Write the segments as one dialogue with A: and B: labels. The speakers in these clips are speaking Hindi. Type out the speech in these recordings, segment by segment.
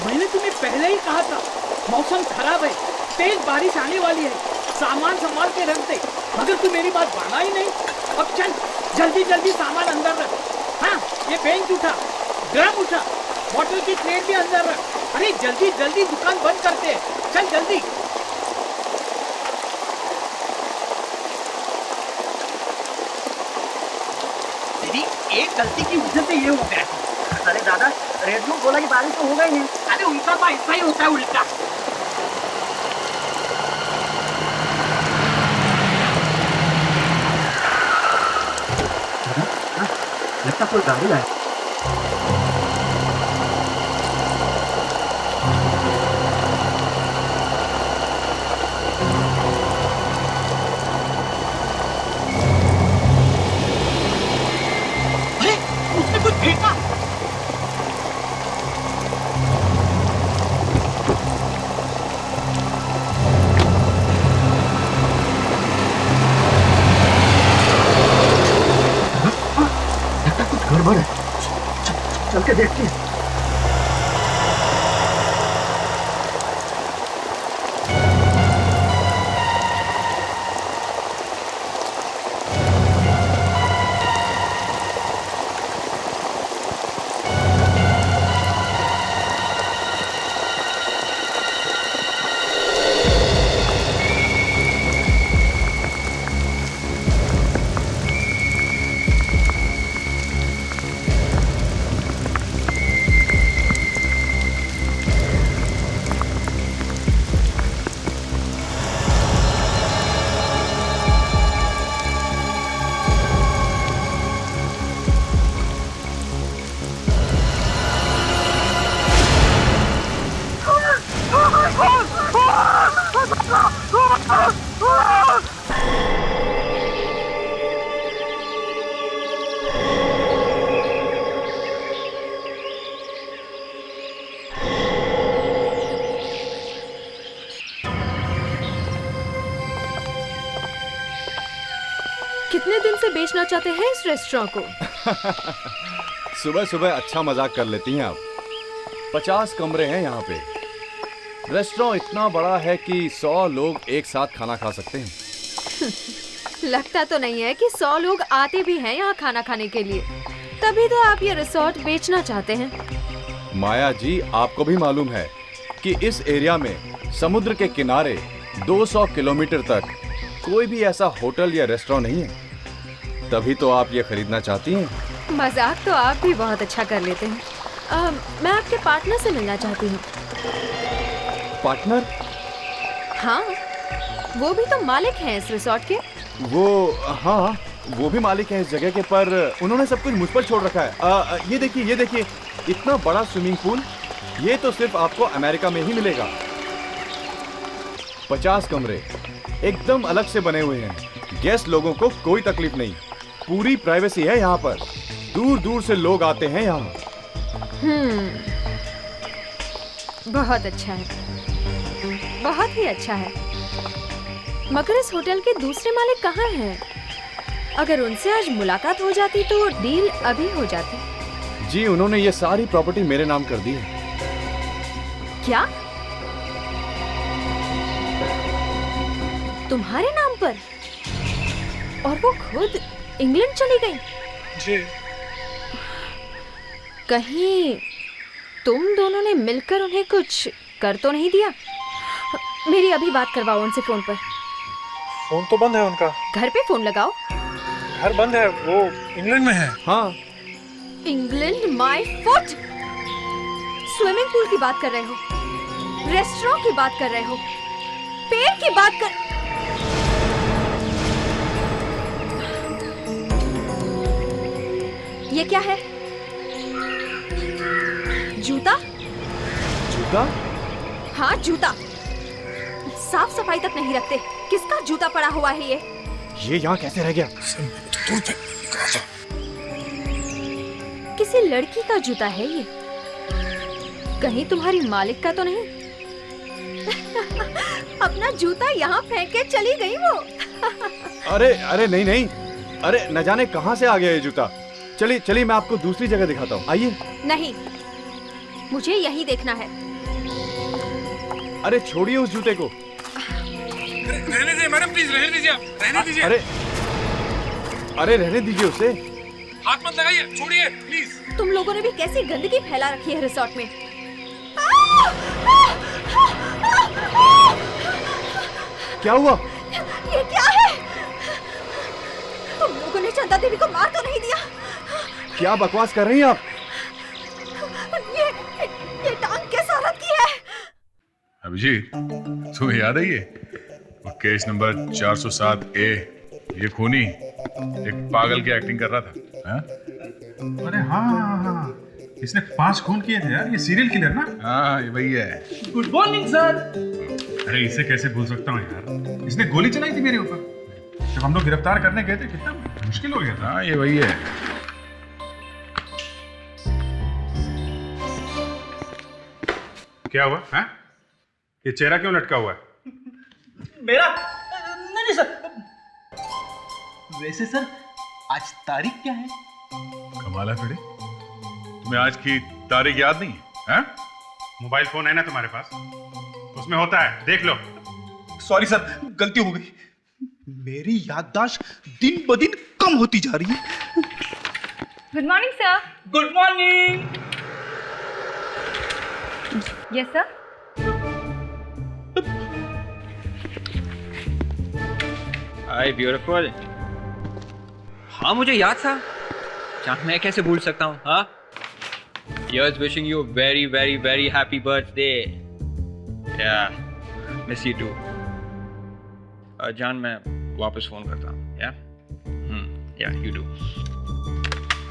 A: मैंने तुम्हें पहले ही कहा था, मौसम खराब है, तेज बारिश आने वाली है, सामान संभाल के रख दे, मगर तू मेरी बात माना ही नहीं। अब चल जल्दी जल्दी सामान अंदर रख। हाँ, ये बेंच उठा, ड्रम उठा, बोतल की ट्रेन भी अंदर रख। अरे जल्दी जल्दी दुकान बंद करते हैं, चल जल्दी।
B: दीदी, एक गलती की वजह से ये हो गया। अरे दादा, रेडियो बोला कि बारिश तो होगा ही नहीं।
A: अरे उनका तो ऐसा ही होता है उल्टा।
B: लगता कोई गाड़ी आया।
A: अरे उसने कुछ फेंका।
B: गड़बड़ है, चल के देखते हैं।
C: कितने दिन से बेचना चाहते हैं इस रेस्टोरेंट को?
D: सुबह सुबह अच्छा मजाक कर लेती हैं आप। 50 कमरे हैं यहाँ पे। रेस्टोरेंट इतना बड़ा है कि 100 लोग एक साथ खाना खा सकते हैं।
C: लगता तो नहीं है कि 100 लोग आते भी हैं यहाँ खाना खाने के लिए, तभी तो आप ये रिसोर्ट बेचना चाहते हैं।
D: माया जी, आपको भी मालूम है कि इस एरिया में समुद्र के किनारे 200 किलोमीटर तक कोई भी ऐसा होटल या रेस्टोरेंट नहीं है। तभी तो आप ये खरीदना चाहती हैं।
C: मजाक तो आप भी बहुत अच्छा कर लेते हैं। मैं आपके पार्टनर से मिलना चाहती हूँ।
D: पार्टनर?
C: हाँ, वो भी तो मालिक हैं इस रिसोर्ट के।
D: हाँ, वो भी मालिक हैं इस जगह के, पर उन्होंने सब कुछ मुझ पर छोड़ रखा है। ये देखिए, इतना बड़ा स्विमिंग पूल, ये तो सिर्फ आपको अमेरिका में ही मिलेगा। 50 कमरे एकदम अलग से बने हुए हैं। गेस्ट लोगों को कोई तकलीफ नहीं, पूरी प्राइवेसी है यहाँ पर। दूर दूर से लोग आते हैं यहाँ।
C: बहुत अच्छा है, बहुत ही अच्छा है। मगर इस होटल के दूसरे मालिक कहाँ हैं? अगर उनसे आज मुलाकात हो जाती तो डील अभी हो जाती।
D: जी, उन्होंने ये सारी प्रॉपर्टी मेरे नाम कर दी है।
C: क्या? तुम्हारे नाम पर? और वो खुद इंग्लैंड चली गई?
E: जी।
C: कहीं तुम दोनों ने मिलकर उन्हें कुछ कर तो नहीं दिया? मेरी अभी बात करवाओ उनसे फोन पर।
E: फोन तो बंद है उनका।
C: घर पे फोन लगाओ।
E: घर बंद है, वो इंग्लैंड में है।
D: हाँ।
C: England my foot. Swimming pool की बात कर रहे हो, रेस्टोरेंट की बात कर रहे हो, पेड़ की बात कर। ये क्या है? जूता?
D: जूता?
C: हाँ, जूता। साफ सफाई तक नहीं रखते। किसका जूता पड़ा हुआ है ये?
D: ये यहाँ कैसे रह गया?
C: किसी लड़की का जूता है ये। कहीं तुम्हारी मालिक का तो नहीं? अपना जूता यहाँ फेंक के चली गई वो।
D: अरे नहीं, अरे न जाने कहाँ से आ गया ये जूता। चलिए मैं आपको दूसरी जगह दिखाता हूँ, आइए।
C: नहीं, मुझे यही देखना है।
D: अरे छोड़िए उस जूते को।
E: रहने दीजिए मैडम, प्लीज रहने दीजिए, आप रहने दीजिए।
D: अरे रहने दीजिए उसे।
E: हाथ मत लगाइए, छोड़िए प्लीज।
C: तुम लोगों ने भी कैसी गंदगी फैला रखी है रिसोर्ट में।
D: क्या हुआ?
C: ये क्या है? तुम लोगों ने चंदा देवी को मार तो नहीं दिया?
D: क्या बकवास कर रही हैं आप?
C: ये टांग किस औरत की है?
F: अभिजीत, तुम्हें याद है ये वो केस नंबर 407A, ये खूनी एक पागल की एक्टिंग कर रहा था। हाँ?
E: अरे हाँ, इसने 5 खून किए थे यार, ये सीरियल किलर ना।
F: हाँ, ये वही है।
A: Good morning sir.
E: अरे इसे कैसे भूल सकता हूँ यार, इसने गोली चलाई थी मेरे ऊपर जब हम लोग गिरफ्तार करने गए थे। कितना मुश्किल हो गया था।
F: हाँ, ये वही है।
E: क्या हुआ? हाँ, ये चेहरा क्यों लटका हुआ है?
B: मेरा नहीं सर, वैसे सर आज तारीख क्या है?
F: कमाल है फ्रेडी, तुम्हें आज की तारीख याद नहीं है? हाँ?
E: मोबाइल फोन है ना तुम्हारे पास, उसमें होता है, देख लो।
G: सॉरी सर, गलती हो गई। मेरी याददाश्त दिन ब दिन कम होती जा रही है।
H: Good morning sir.
A: Good morning.
H: Yes sir.
I: हाय ब्यूटीफुल। हाँ मुझे याद था, चाहे मैं कैसे भूल सकता हूँ। हाँ, Here's wishing you very very very happy birthday. Yeah, miss you too. जान मैं वापस फोन करता हूँ। Yeah, you do.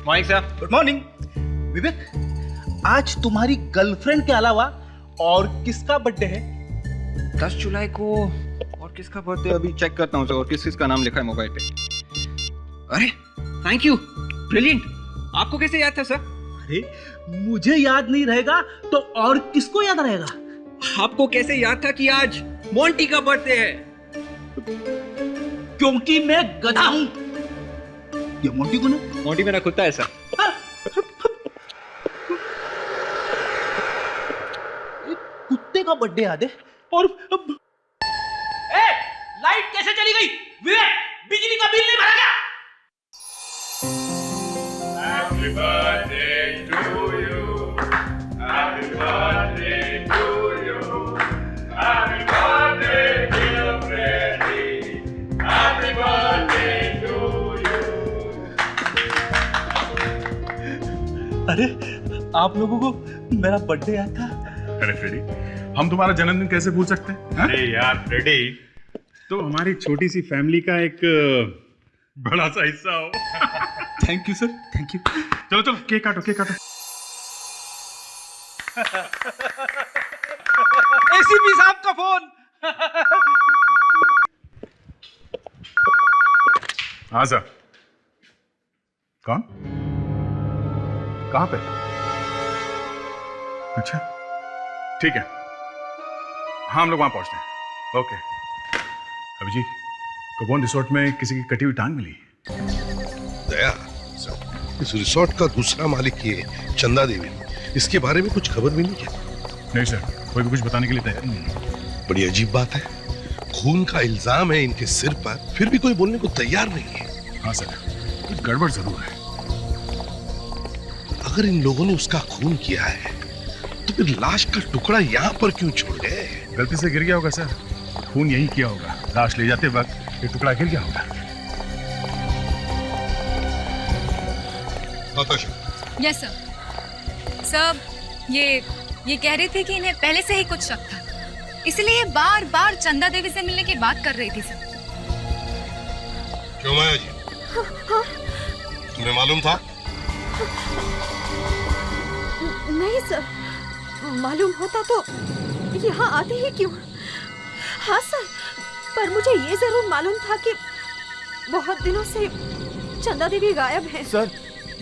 I: Morning sir.
G: Good morning. Vivek, आज तुम्हारी गर्लफ्रेंड के अलावा और किसका बर्थडे है?
I: 10 जुलाई को और किसका बर्थडे अभी चेक करता हूँ सर, और किस का नाम लिखा है मोबाइल पे। अरे थैंक यू, ब्रिलियंट। आपको कैसे याद था सर?
G: अरे मुझे याद नहीं रहेगा तो और किसको याद रहेगा?
I: आपको कैसे याद था कि आज मोंटी का बर्थडे है?
G: क्योंकि मैं गधा हूं। ये मोंटी कौन है?
I: मोंटी मेरा कुत्ता है सर।
G: कुत्ते का बर्थडे याद है और
B: लाइट कैसे चली गई? विवेक, बिजली का बिल नहीं भरा क्या?
F: Happy birthday to you. Happy birthday to you. Happy birthday dear Freddy. Happy birthday to you.
G: अरे आप लोगों को मेरा बर्थडे याद था?
F: अरे फ्रेडी, हम तुम्हारा जन्मदिन कैसे भूल सकते हैं? हाँ?
E: अरे यार फ्रेडी, तो हमारी छोटी सी फैमिली का एक बड़ा सा हिस्सा हो।
G: Thank you sir, thank you.
E: चलो चलो केक काटो, केक काटो।
B: एसीपी साहब का फोन।
F: हाँ सर। कौन? कहाँ पे? अच्छा ठीक है, हाँ हम लोग वहां पहुंचते हैं। ओके। अभिजीत, कबोन रिसोर्ट में किसी की कटी हुई टांग मिली।
J: दया, इस रिसोर्ट का दूसरा मालिक ये चंदा देवी, इसके बारे में कुछ खबर मिली क्या?
F: नहीं सर, कोई भी कुछ बताने के लिए तैयार नहीं है।
J: बड़ी अजीब बात है, खून का इल्जाम है इनके सिर पर, फिर भी कोई बोलने को तैयार नहीं है।
F: हाँ सर, कुछ गड़बड़ जरूर है।
J: अगर इन लोगों ने उसका खून किया है तो फिर लाश का टुकड़ा यहाँ पर क्यों छोड़ गए?
F: गलती से गिर गया होगा सर, खून यही किया होगा। लाश ले जाते वक्त ये टुकड़ा गिर गया होगा।
H: Yes sir. सब ये कह रहे थे कि इन्हें पहले से ही कुछ शक था, इसलिए बार बार चंदा देवी से मिलने की बात कर रही थी सर।
J: क्यों माया जी, तुम्हें मालूम था?
C: नहीं सर, मालूम होता तो यहाँ आते ही क्यों। हाँ सर, पर मुझे ये जरूर मालूम था कि बहुत दिनों से चंदा देवी गायब है।
D: सर,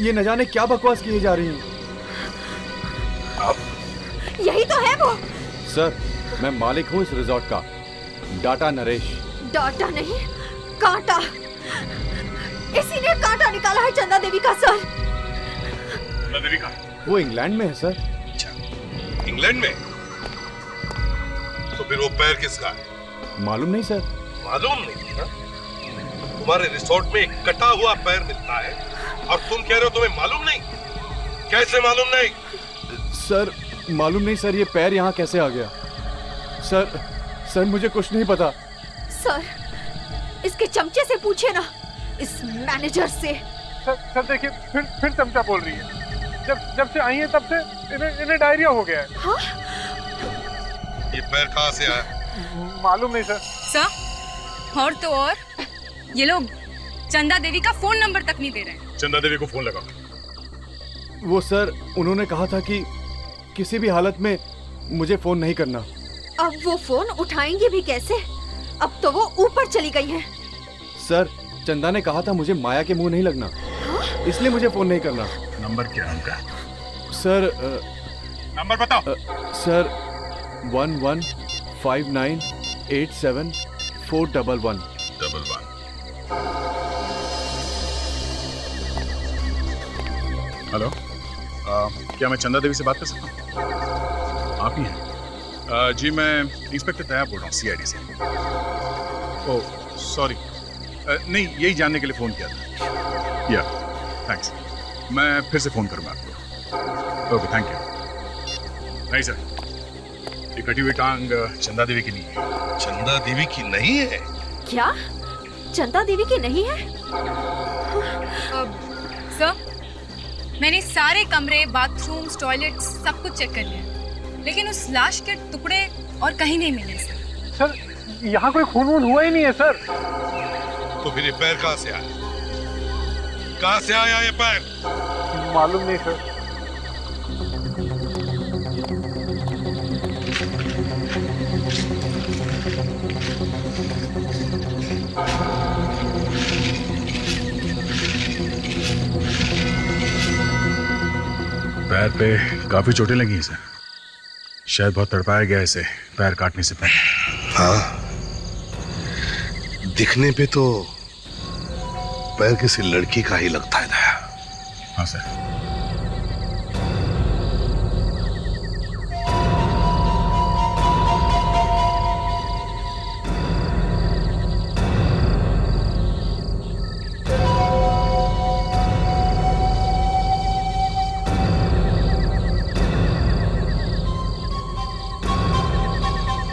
D: ये न जाने क्या बकवास किए जा रही हैं।
C: यही तो है वो।
D: सर, मैं मालिक हूँ इस रिजॉर्ट का, डाटा नरेश।
C: डाटा नहीं, कांटा। इसी ने कांटा निकाला है चंदा देवी का सर।
F: चंदा देवी का?
D: वो इंग्लैंड में है सर।
J: अच्छा, इंग्लैंड में? तो फिर वो पैर किसका है?
D: मालूम नहीं सर।
J: मालूम नहीं ना? तुम्हारे रिसोर्ट में एक कटा हुआ पैर मिलता है और तुम कह रहे हो तुम्हें मालूम नहीं? कैसे मालूम नहीं?
D: सर मालूम नहीं सर, ये पैर यहाँ कैसे आ गया? सर मुझे कुछ नहीं पता।
C: सर, इसके चमचे से पूछे ना, इस मैनेजर से।
E: सर देखिए, फिर चमचा बोल रही है। जब से आई है तब से इन्हें डायरिया हो गया है।
C: हाँ?
J: ये पैर कहाँ से आया?
E: मालूम नहीं सर।
H: सर, और तो और ये लोग चंदा देवी का फोन नंबर तक नहीं दे रहे हैं।
F: चंदा देवी को फोन लगा।
D: वो सर, उन्होंने कहा था कि किसी भी हालत में मुझे फोन नहीं करना।
C: अब वो फोन उठाएंगे भी कैसे? अब तो वो ऊपर चली गई हैं।
D: सर, चंदा ने कहा था मुझे माया के मुंह नहीं लगना।
C: हाँ?
D: इसलिए मुझे फोन नहीं करना।
F: नंबर क्या है उनका?
D: सर
E: नंबर बताओ।
D: सर 1159874111।
F: हेलो, क्या मैं चंदा देवी से बात कर सकता हूँ? आप ही हैं? जी, मैं इंस्पेक्टर तैयार बोल रहा हूँ, सीआईडी से। ओह सॉरी, नहीं, यही जानने के लिए फ़ोन किया था। या थैंक्स, मैं फिर से फ़ोन करूँगा आपको। Okay, thank you. नहीं सर, ये कटी हुई टांग चंदा देवी की नहीं है।
J: चंदा देवी की नहीं है?
C: क्या? चंदा देवी की नहीं है?
H: सर, मैंने सारे कमरे, बाथरूम्स, टॉयलेट्स सब कुछ चेक कर लिया, लेकिन उस लाश के टुकड़े और कहीं नहीं मिले सर।
E: सर, यहाँ कोई खून वून हुआ ही नहीं है सर।
J: तो फिर ये पैर कहाँ से आया? कहाँ से आया ये पैर?
E: मालूम नहीं सर।
F: पैर पे काफी चोटें लगी हैं सर। शायद बहुत तड़पाया गया इसे पैर काटने से पहले।
J: हाँ, दिखने पे तो पैर किसी लड़की का ही लगता है दया।
F: हाँ सर।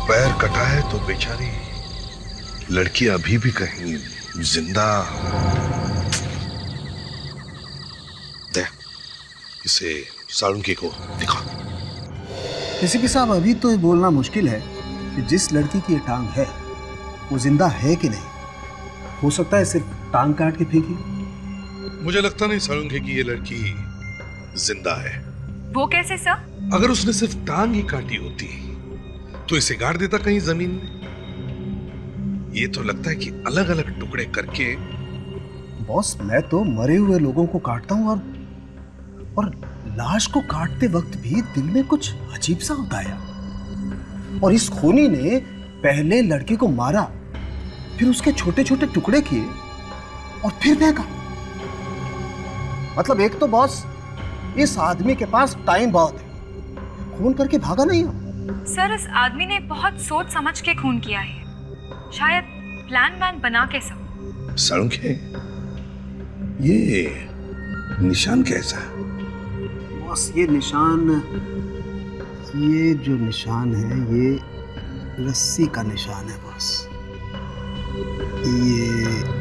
J: पैर कटा है तो बेचारी लड़की अभी भी कहीं जिंदा। दे, इसे साळुंके को दिखा।
K: एसीपी साहब, अभी तो ये बोलना मुश्किल है कि जिस लड़की की ये टांग है वो जिंदा है कि नहीं। हो सकता है सिर्फ टांग काट के फेंकी।
J: मुझे लगता नहीं साळुंके की ये लड़की जिंदा है।
H: वो कैसे सर?
J: अगर उसने सिर्फ टांग ही काटी होती तो इसे गाड़ देता कहीं जमीन में। ये तो लगता है कि अलग अलग टुकड़े करके।
K: बॉस, मैं तो मरे हुए लोगों को काटता हूँ और लाश को काटते वक्त भी दिल में कुछ अजीब सा होता है। और इस खूनी ने पहले लड़की को मारा, फिर उसके छोटे छोटे टुकड़े किए और फिर फेंका। मतलब एक तो बॉस, इस आदमी के पास टाइम बहुत है, खून करके भागा नहीं हो।
H: सर, इस आदमी ने बहुत सोच समझ के खून किया है, शायद प्लान वैन बना के सब।
J: साळुंके, ये निशान कैसा है?
K: बॉस, ये जो निशान है ये रस्सी का निशान है बॉस। ये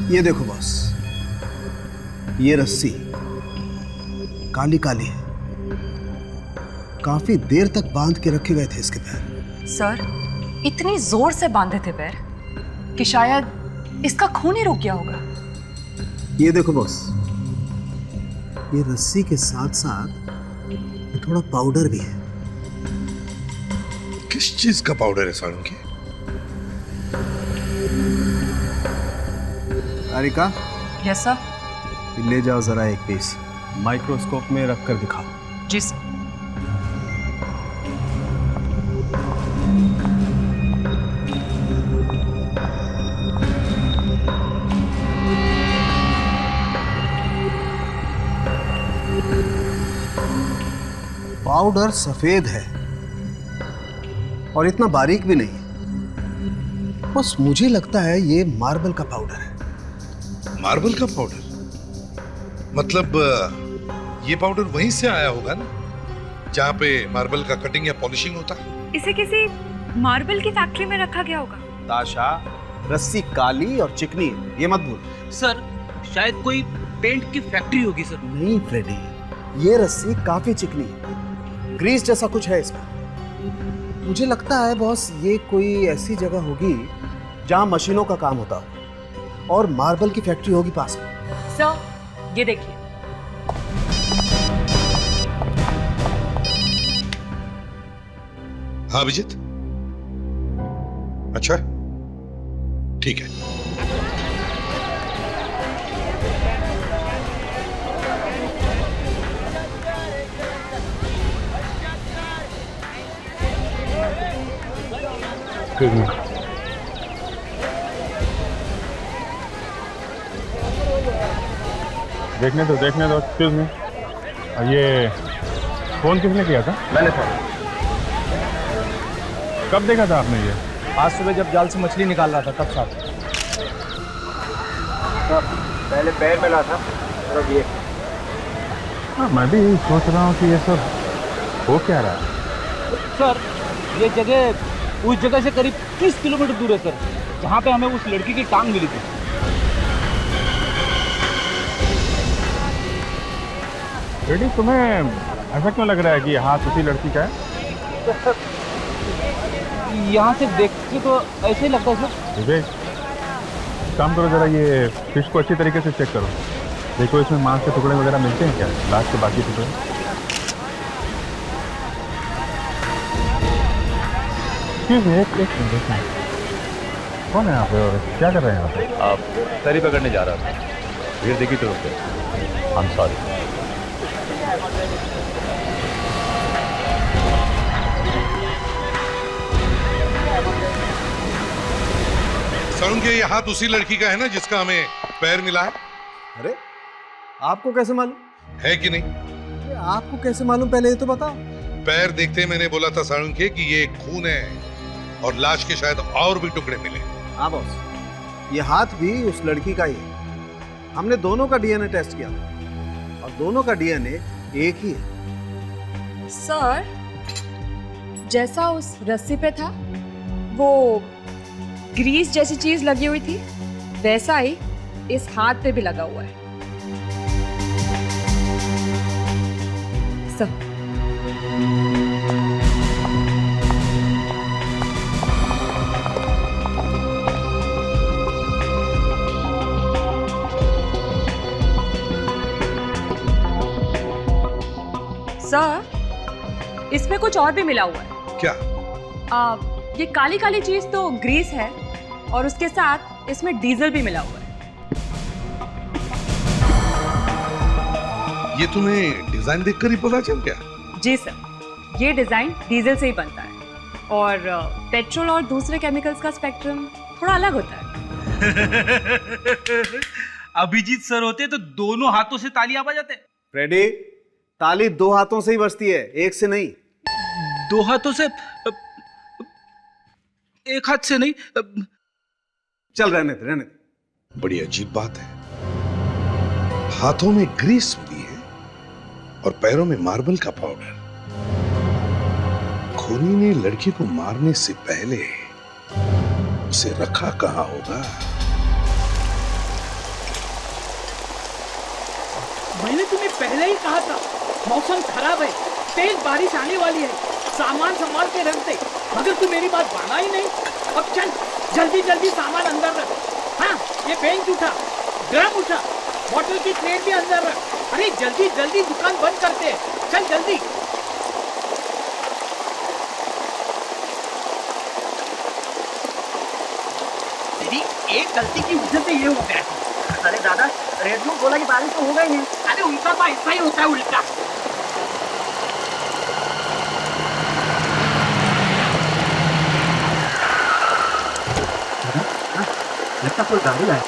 K: ये देखो बॉस, ये रस्सी काली काली है। काफी देर तक बांध के रखे गए थे इसके पैर।
L: सर, इतनी जोर से बांधे थे पैर कि शायद इसका खून ही रुक गया होगा।
K: ये देखो बॉस, ये रस्सी के साथ साथ ये थोड़ा पाउडर भी है।
J: किस चीज का पाउडर है साळुंके?
K: Areca,
L: yes sir.
K: ले जाओ जरा एक पीस। माइक्रोस्कोप में रख कर दिखाओ।
L: जी सर।
K: पाउडर सफेद है और इतना बारीक भी नहीं है। बस मुझे लगता है ये मार्बल का पाउडर है।
J: मार्बल का पाउडर? मतलब ये पाउडर वहीं से आया होगा ना, जहाँ पे मार्बल का कटिंग या पॉलिशिंग होता है।
H: इसे किसी मार्बल की फैक्ट्री में रखा गया होगा।
K: ताशा, रस्सी काली और चिकनी है, ये मत भूल।
B: सर शायद कोई पेंट की फैक्ट्री होगी सर।
K: नहीं फ्रेडी, ये रस्सी काफी चिकनी है, ग्रीस जैसा कुछ है इसमें। मुझे लगता है बॉस ये कोई ऐसी जगह होगी जहां मशीनों का काम होता हो और मार्बल की फैक्ट्री होगी पास में।
L: सर ये देखिए।
J: हाँ अभिजीत, अच्छा ठीक है।
E: देखने दो एक्सक्यूज मी। ये फोन किसने किया था?
K: मैंने था।
E: कब देखा था आपने ये?
K: आज सुबह जब जाल से मछली निकाल रहा था तब साथ। पहले पैर मिला था और अब ये।
E: हाँ, मैं भी सोच रहा हूँ कि ये सब हो क्या रहा है।
B: सर ये जगह उस जगह से करीब 30 किलोमीटर दूर है सर, जहाँ पे हमें उस लड़की की टांग मिली थी।
E: बेटी तुम्हें ऐसा क्यों लग रहा है कि ये हाथ उसी लड़की का है?
B: यहाँ से देख के तो ऐसे ही लगता है सर।
E: विवेक, काम करो जरा, ये फिश को अच्छी तरीके से चेक करो, देखो इसमें मांस के टुकड़े वगैरह मिलते हैं क्या, लाश के बाकी टुकड़े। एक मिनट देखना, कौन है यहाँ पे और क्या कर रहे हैं यहाँ पे?
D: आप तरी पकड़ने जा रहा था, भीड़ देखी तो रुक गए। I'm sorry।
J: सारुण के ये हाथ उसी लड़की का है ना जिसका हमें पैर मिला है?
K: अरे आपको कैसे मालूम?
J: है कि नहीं?
K: आपको कैसे मालूम, पहले ये तो बताओ।
J: पैर देखते मैंने बोला था सारुण के कि ये खून है और लाश के शायद और भी टुकड़े मिले।
K: हाँ बॉस, ये हाथ भी उस लड़की का ही है। हमने दोनों का डीएनए टेस्ट किया और दोनों का डीएनए एक ही है।
L: सर जैसा उस रस्सी पे था वो ग्रीस जैसी चीज लगी हुई थी, वैसा ही इस हाथ पे भी लगा हुआ है सर। सर इसमें कुछ और भी मिला हुआ है।
J: क्या?
L: ये काली काली चीज तो ग्रीस है और उसके साथ इसमें डीजल भी मिला हुआ है।
J: ये तुम्हें डिजाइन देखकर ही पता चल गया?
L: जी सर, ये डिजाइन डीजल से ही बनता है और पेट्रोल और दूसरे केमिकल्स का स्पेक्ट्रम थोड़ा अलग होता है।
B: अभिजीत सर होते तो दोनों हाथों से तालियां बजाते।
K: फ्रेडी, ताली दो हाथों से ही बजती है, एक से नहीं।
B: दो हाथों से? एक हाथ से नहीं।
K: चल रहने दे।
J: बड़ी अजीब बात है, हाथों में ग्रीस मिली है और पैरों में मार्बल का पाउडर। खूनी ने लड़की को मारने से पहले उसे रखा कहां होगा?
A: मैंने तुम्हें पहले ही कहा था, मौसम खराब है, तेज बारिश आने वाली है, सामान संभाल के रख दे। मगर तू मेरी बात माना ही नहीं। अब चल जल्दी जल्दी सामान अंदर रख। हाँ, ये बेंच उठा, ड्रम उठा, बॉटल की ट्रे भी अंदर रख। अरे जल्दी जल्दी दुकान बंद करते हैं, चल जल्दी।
B: तेरी एक गलती की वजह से ये हो गया। अरे दादा रेडियो बोला कि बारिश तो होगा ही नहीं।
A: अरे उल्टा तो ऐसा ही होता है, उल्टा।
B: लगता कोई गाड़ी आए।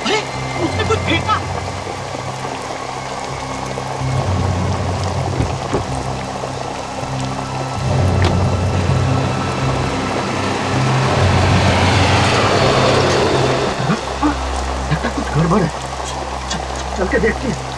A: अरे उसने कुछ फेंका।
B: गड़बड़ है, चल के देखते हैं।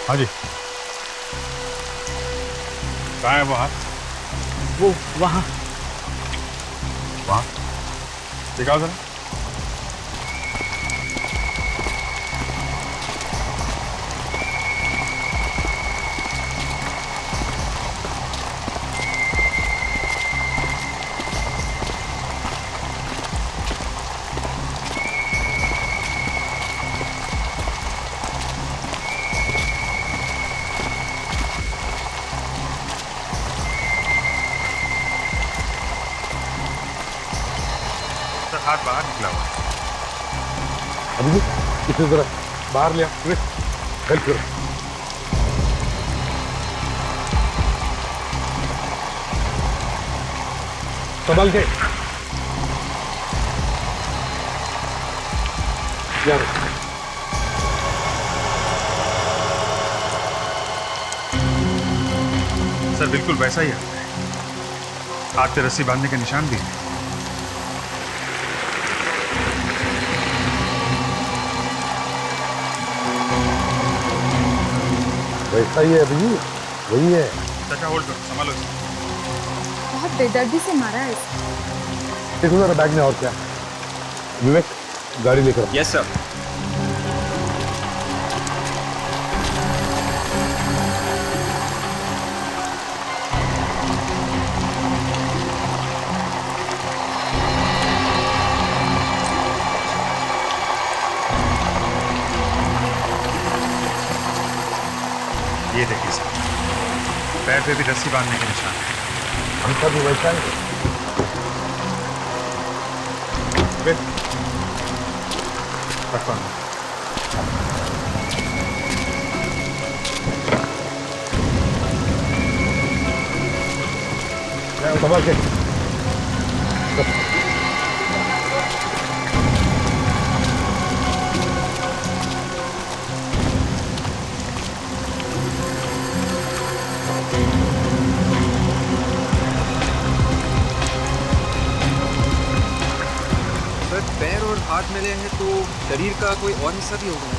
E: हाँ जी, कहाँ है वो हाथ?
A: वो वहाँ।
E: वहाँ दिखाओ जरा। हाथ बाहर निकला हुआ अभी भी इसे जरा बाहर लिया, हेल्प करो। संभाल के यार।
F: सर बिल्कुल वैसा ही है, हाथ पे रस्सी बांधने के निशान भी हैं।
E: वैसा ही है अभी, वही है।
F: चाचा होल्ड करो, संभालो इसे।
L: बहुत बेदर्दी से मारा है इसे।
E: देखो जरा बैग में और क्या। विवेक गाड़ी लेकर।
I: Yes sir.
F: ये देखिए सर, पैर पे भी रस्सी बांधने के निशान है।
E: हमका भी वैसा है। संभाल के।
I: पैर और हाथ मिले हैं तो शरीर का कोई और हिस्सा भी होगा ना?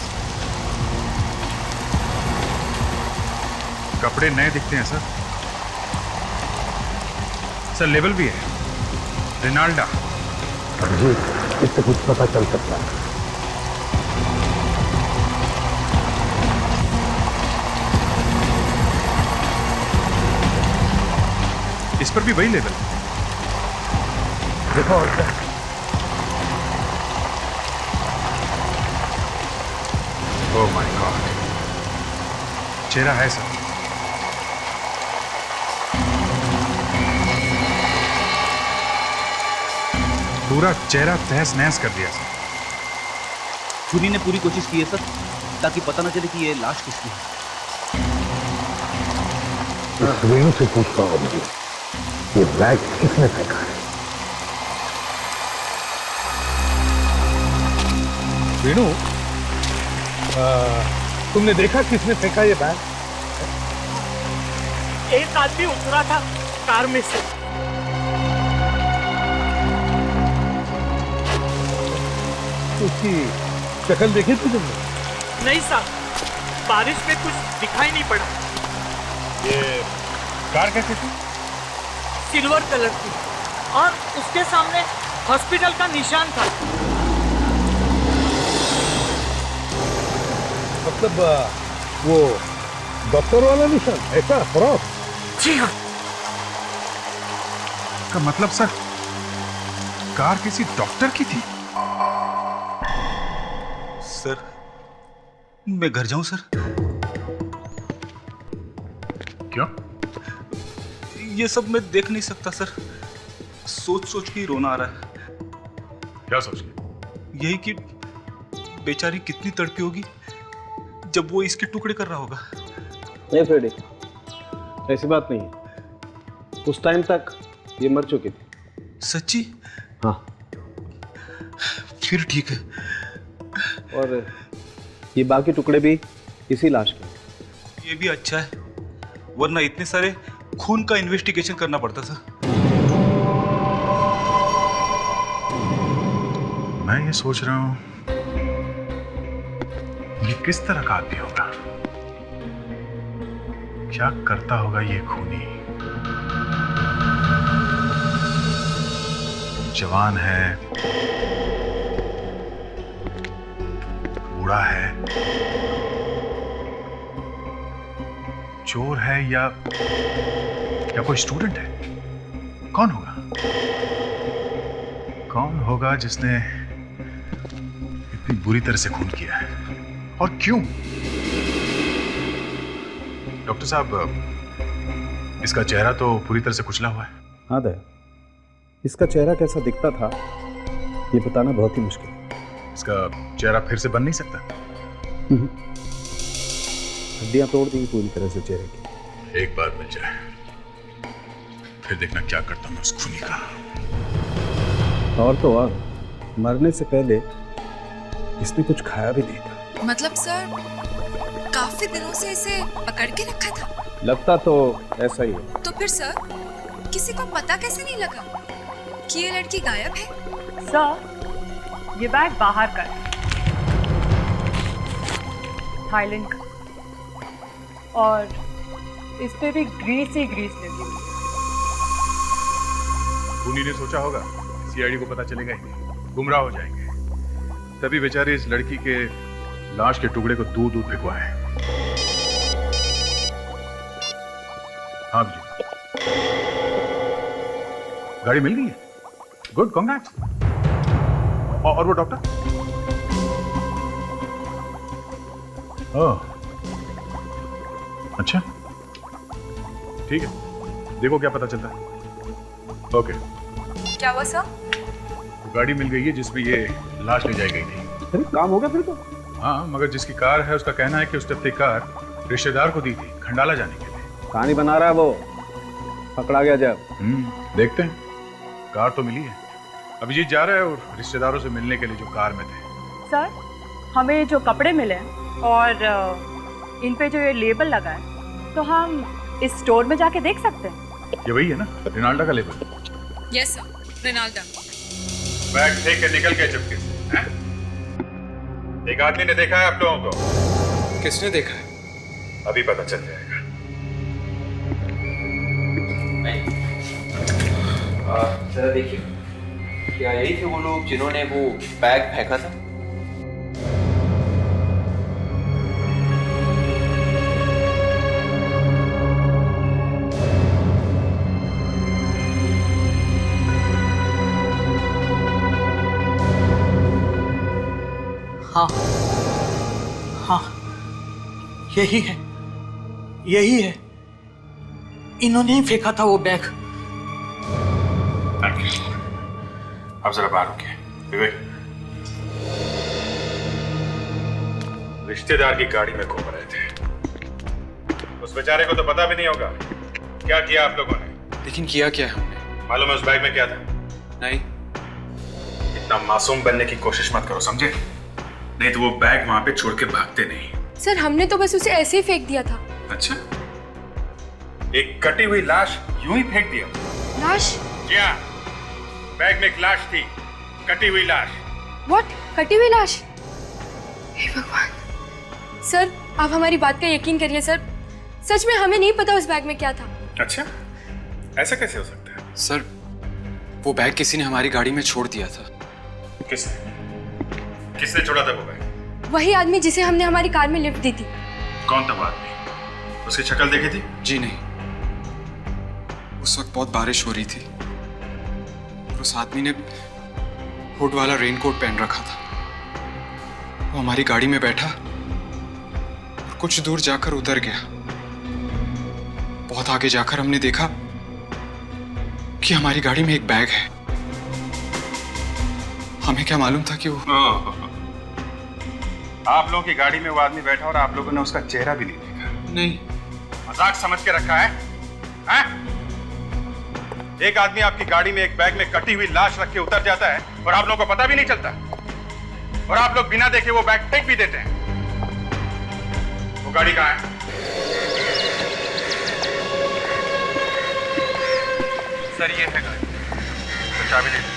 F: कपड़े नए दिखते हैं सर। सर लेवल भी है, रिनाल्डा।
E: जी, इससे कुछ पता चल सकता है।
F: इस पर भी वही लेवल।
E: देखो और क्या।
F: ओह माय गॉड, चेहरा है सर। पूरा चेहरा तहस नहस कर दिया सर।
G: चुनी ने पूरी कोशिश की है सर, ताकि पता न चले कि ये लाश किसकी है।
M: रेणु से पूछता हूँ मुझे, ये बैग किसने फेंका है?
E: रेणु, तुमने देखा किसने फेंका ये बैग?
A: एक आदमी उतरा था कार में से।
E: उसकी शक्ल देखी थी तुमने?
A: नहीं साहब, बारिश में कुछ दिखाई नहीं पड़ा।
E: ये कार कैसी थी?
A: सिल्वर कलर की, और उसके सामने हॉस्पिटल का निशान था।
E: मतलब वो डॉक्टर वाला निशान, ऐसा फ्रॉक?
A: जी हाँ।
F: का मतलब सर, कार किसी डॉक्टर की थी?
G: सर, मैं घर जाऊं सर?
F: क्यों?
G: ये सब मैं देख नहीं सकता सर। सोच सोच के ही रोना आ रहा है।
F: क्या सोच के?
G: यही कि बेचारी कितनी तड़पी होगी जब वो इसके टुकड़े कर रहा होगा।
K: नहीं फ्रेडी, ऐसी बात नहीं है। उस टाइम तक ये मर चुकी थी।
G: सच्ची?
K: हाँ।
G: फिर ठीक है।
K: और ये बाकी टुकड़े भी इसी लाश के।
G: ये भी अच्छा है, वरना इतने सारे खून का इन्वेस्टिगेशन करना पड़ता था।
F: मैं ये सोच रहा हूं, ये किस तरह का आदमी होगा? क्या करता होगा ये खूनी? जवान है, बूढ़ा है, चोर है या कोई स्टूडेंट है? कौन होगा? कौन होगा जिसने इतनी बुरी तरह से खून किया है, और क्यों? डॉक्टर साहब, इसका चेहरा तो पूरी तरह से कुचला हुआ है।
K: हाँ दया, इसका चेहरा कैसा दिखता था ये बताना बहुत ही मुश्किल है।
F: इसका चेहरा फिर से बन नहीं सकता।
K: हड्डियां तोड़ दी पूरी तरह से चेहरे की।
F: एक बार मिल जाए, फिर देखना क्या करता हूं उस खूनी का।
K: और तो और, मरने से पहले इसने कुछ खाया भी नहीं था।
H: मतलब सर, काफी दिनों से इसे पकड़ के रखा था?
K: लगता तो ऐसा ही है।
H: तो फिर सर, किसी को पता कैसे नहीं लगा कि ये लड़की गायब है?
L: सर, ये बैग बाहर का है, थाईलैंड का, और इस पे भी ग्रीस ही ग्रीस लगी हुई है।
F: खूनी ने सोचा होगा सीआईडी को पता चलेगा ही नहीं, गुमराह हो जाएंगे, तभी बेचारे इस लड़की के लाश के टुकड़े को दूर दूर फेंकवाए। हाँ जी, गाड़ी मिल गई है। Good, congrats. और वो डॉक्टर? ओह, अच्छा, ठीक है, देखो क्या पता चलता है। ओके।
H: क्या हुआ सर?
F: गाड़ी मिल गई है जिसमें ये लाश ले जाई गई थी।
K: अरे काम हो गया फिर तो।
F: हाँ, मगर जिसकी कार है उसका कहना है कि उसने अपनी कार रिश्तेदार को दी थी खंडाला जाने के लिए।
K: कहानी बना रहा है वो, पकड़ा गया जब।
F: देखते हैं। कार तो मिली है, अभिजीत जा रहा है और रिश्तेदारों से मिलने के लिए जो कार में थे।
L: सर, हमें जो कपड़े मिले और इन पे जो ये लेबल लगा है, तो हम इस स्टोर में जाके देख सकते हैं।
F: ये वही है ना, रिनाल्डा का label?
H: Yes sir, Rinalda.
F: Bag फेंक के निकल गए चुपके से, हैं? एक आदमी ने देखा है आप लोगों को।
J: किसने देखा है?
F: अभी पता चल जाएगा।
I: जरा देखिए, क्या यही थे वो लोग जिन्होंने वो बैग फेंका था?
A: हाँ हाँ, यही है, यही है, इन्होंने ही फेंका था वो बैग।
F: आप जरा बाहर रुकिए। विवेक, रिश्तेदार की गाड़ी में घूम रहे थे, उस बेचारे को तो पता भी नहीं होगा क्या किया आप लोगों ने।
N: लेकिन किया क्या हमने?
F: मालूम है उस बैग में क्या था?
N: नहीं।
F: इतना मासूम बनने की कोशिश मत करो, समझे? नहीं तो वो बैग वहां पे छोड़ के भागते नहीं।
L: सर हमने तो बस उसे ऐसे ही फेंक दिया था।
F: अच्छा, एक कटी हुई लाश यूं ही फेंक दिया?
L: लाश?
F: जी हाँ, बैग में एक लाश थी, कटी हुई लाश।
L: व्हाट? कटी हुई लाश? हे भगवान। सर आप हमारी बात का यकीन करिए सर, सच में हमें नहीं पता उस बैग में क्या था।
F: अच्छा, ऐसा कैसे हो सकता है?
N: सर वो बैग किसी ने हमारी गाड़ी में छोड़ दिया था।
F: किसने छोड़ा था वो बैग?
L: वही आदमी जिसे हमने हमारी कार में लिफ्ट दी थी।
F: कौन था वो आदमी? उसकी शक्ल देखी थी?
N: जी नहीं, उस वक्त बहुत बारिश हो रही थी और उस आदमी ने हुड वाला रेनकोट पहन रखा था। वो हमारी गाड़ी में बैठा और कुछ दूर जाकर उतर गया। बहुत आगे जाकर हमने देखा कि हमारी गाड़ी में एक बैग है। हमें क्या मालूम था कि वो
F: आप लोगों की गाड़ी में वो आदमी बैठा और आप लोगों ने उसका चेहरा भी नहीं देखा?
N: नहीं।
F: मजाक समझ के रखा है? हैं? एक आदमी आपकी गाड़ी में एक बैग में कटी हुई लाश रख के उतर जाता है और आप लोगों को पता भी नहीं चलता, और आप लोग बिना देखे वो बैग फेंक भी देते हैं। वो गाड़ी कहाँ है?
N: सर ये है गाड़ी।
F: तो चाबी दे।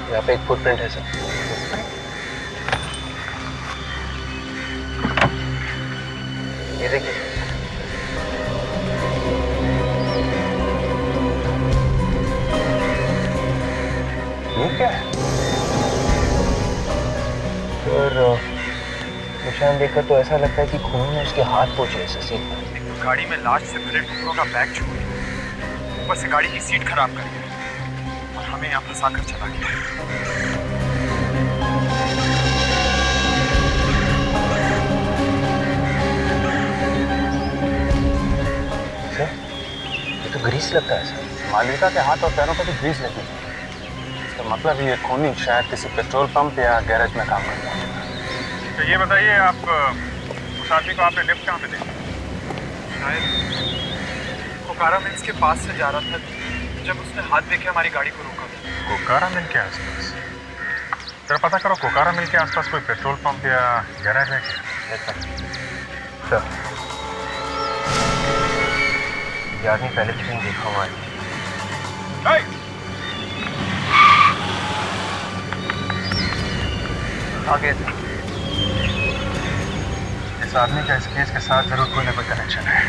K: यहाँ पे एक फुटप्रिंट है सर। ये देखिए। ये क्या है? और निशान देखकर तो ऐसा लगता है कि खून में उसके हाथ पोंछे हैं सीट पर।
N: गाड़ी में लाश से भरे टुकड़ों का बैग छोड़ ऊपर से गाड़ी की सीट खराब कर गया और हमें यहाँ फंसा कर चला गया।
K: सर ये तो ग्रीस लगता है सर। मालिका के हाथ और पैरों पर भी ग्रीस लगी है। इसका मतलब ये खूनी शायद किसी पेट्रोल पंप या गैरेज में काम करता है।
F: तो ये बताइए, आप उस आदमी को आपने लिफ्ट कहाँ पे देखा?
N: शायद कोकारा मिल्स के पास से जा रहा था जब उसने हाथ देके हमारी गाड़ी को रोका था।
F: कोकारा मिल के आसपास? जरा पता करो कोकारा मिल के आसपास कोई पेट्रोल पंप या गैरेज है क्या?
K: सर ये आदमी पहले कहीं देखा हुआ है।
F: आगे इस आदमी का इस केस के साथ जरूर कोई ना कोई कनेक्शन है।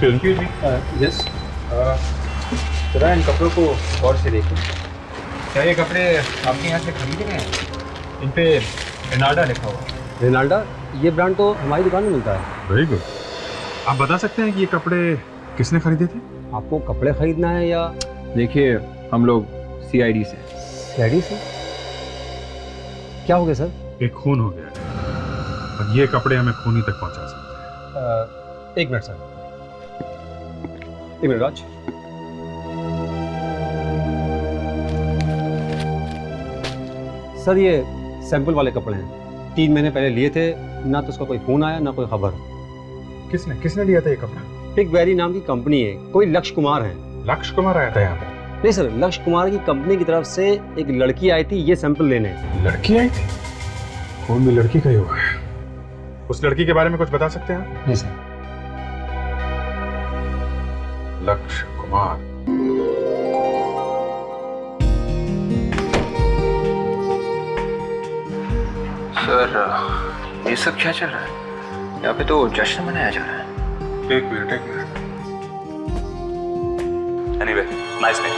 E: Excuse me?
G: Yes.
I: जरा इन कपड़ों को गौर से देखो। क्या ये कपड़े आपके यहाँ से खरीदे गए हैं? इन पे रेनाल्डा लिखा हुआ है।
O: रेनाल्डा? ये ब्रांड तो हमारी दुकान में मिलता है।
F: Very good. आप बता सकते हैं कि ये कपड़े किसने खरीदे थे?
O: आपको कपड़े खरीदना है या?
I: देखिए, हम लोग CID से।
O: CID से? क्या हो गया सर?
F: एक खून हो गया है और ये कपड़े हमें खूनी तक पहुंचा सकते हैं।
O: एक मिनट सर, एक मिनट राज। सर ये सैंपल वाले कपड़े हैं, 3 महीने पहले लिए थे, ना तो उसका कोई फोन आया ना कोई खबर।
F: किसने लिया था ये कपड़ा?
O: पिक वेरी नाम की कंपनी है, कोई लक्ष्य कुमार है।
F: लक्ष्य कुमार आया था यहाँ पे?
O: नहीं सर, लक्ष्य कुमार की कंपनी की तरफ से एक लड़की आई थी ये सैंपल लेने।
F: लड़की आई थी? कौन भी लड़की का ही होगा। उस लड़की के बारे में कुछ बता सकते हैं आप?
O: नहीं सर।
F: लक्ष्य कुमार।
I: सर, ये सब क्या चल रहा है? यहाँ पे तो जश्न मनाया जा रहा है।
F: एक minute.
J: Anyway, nice day.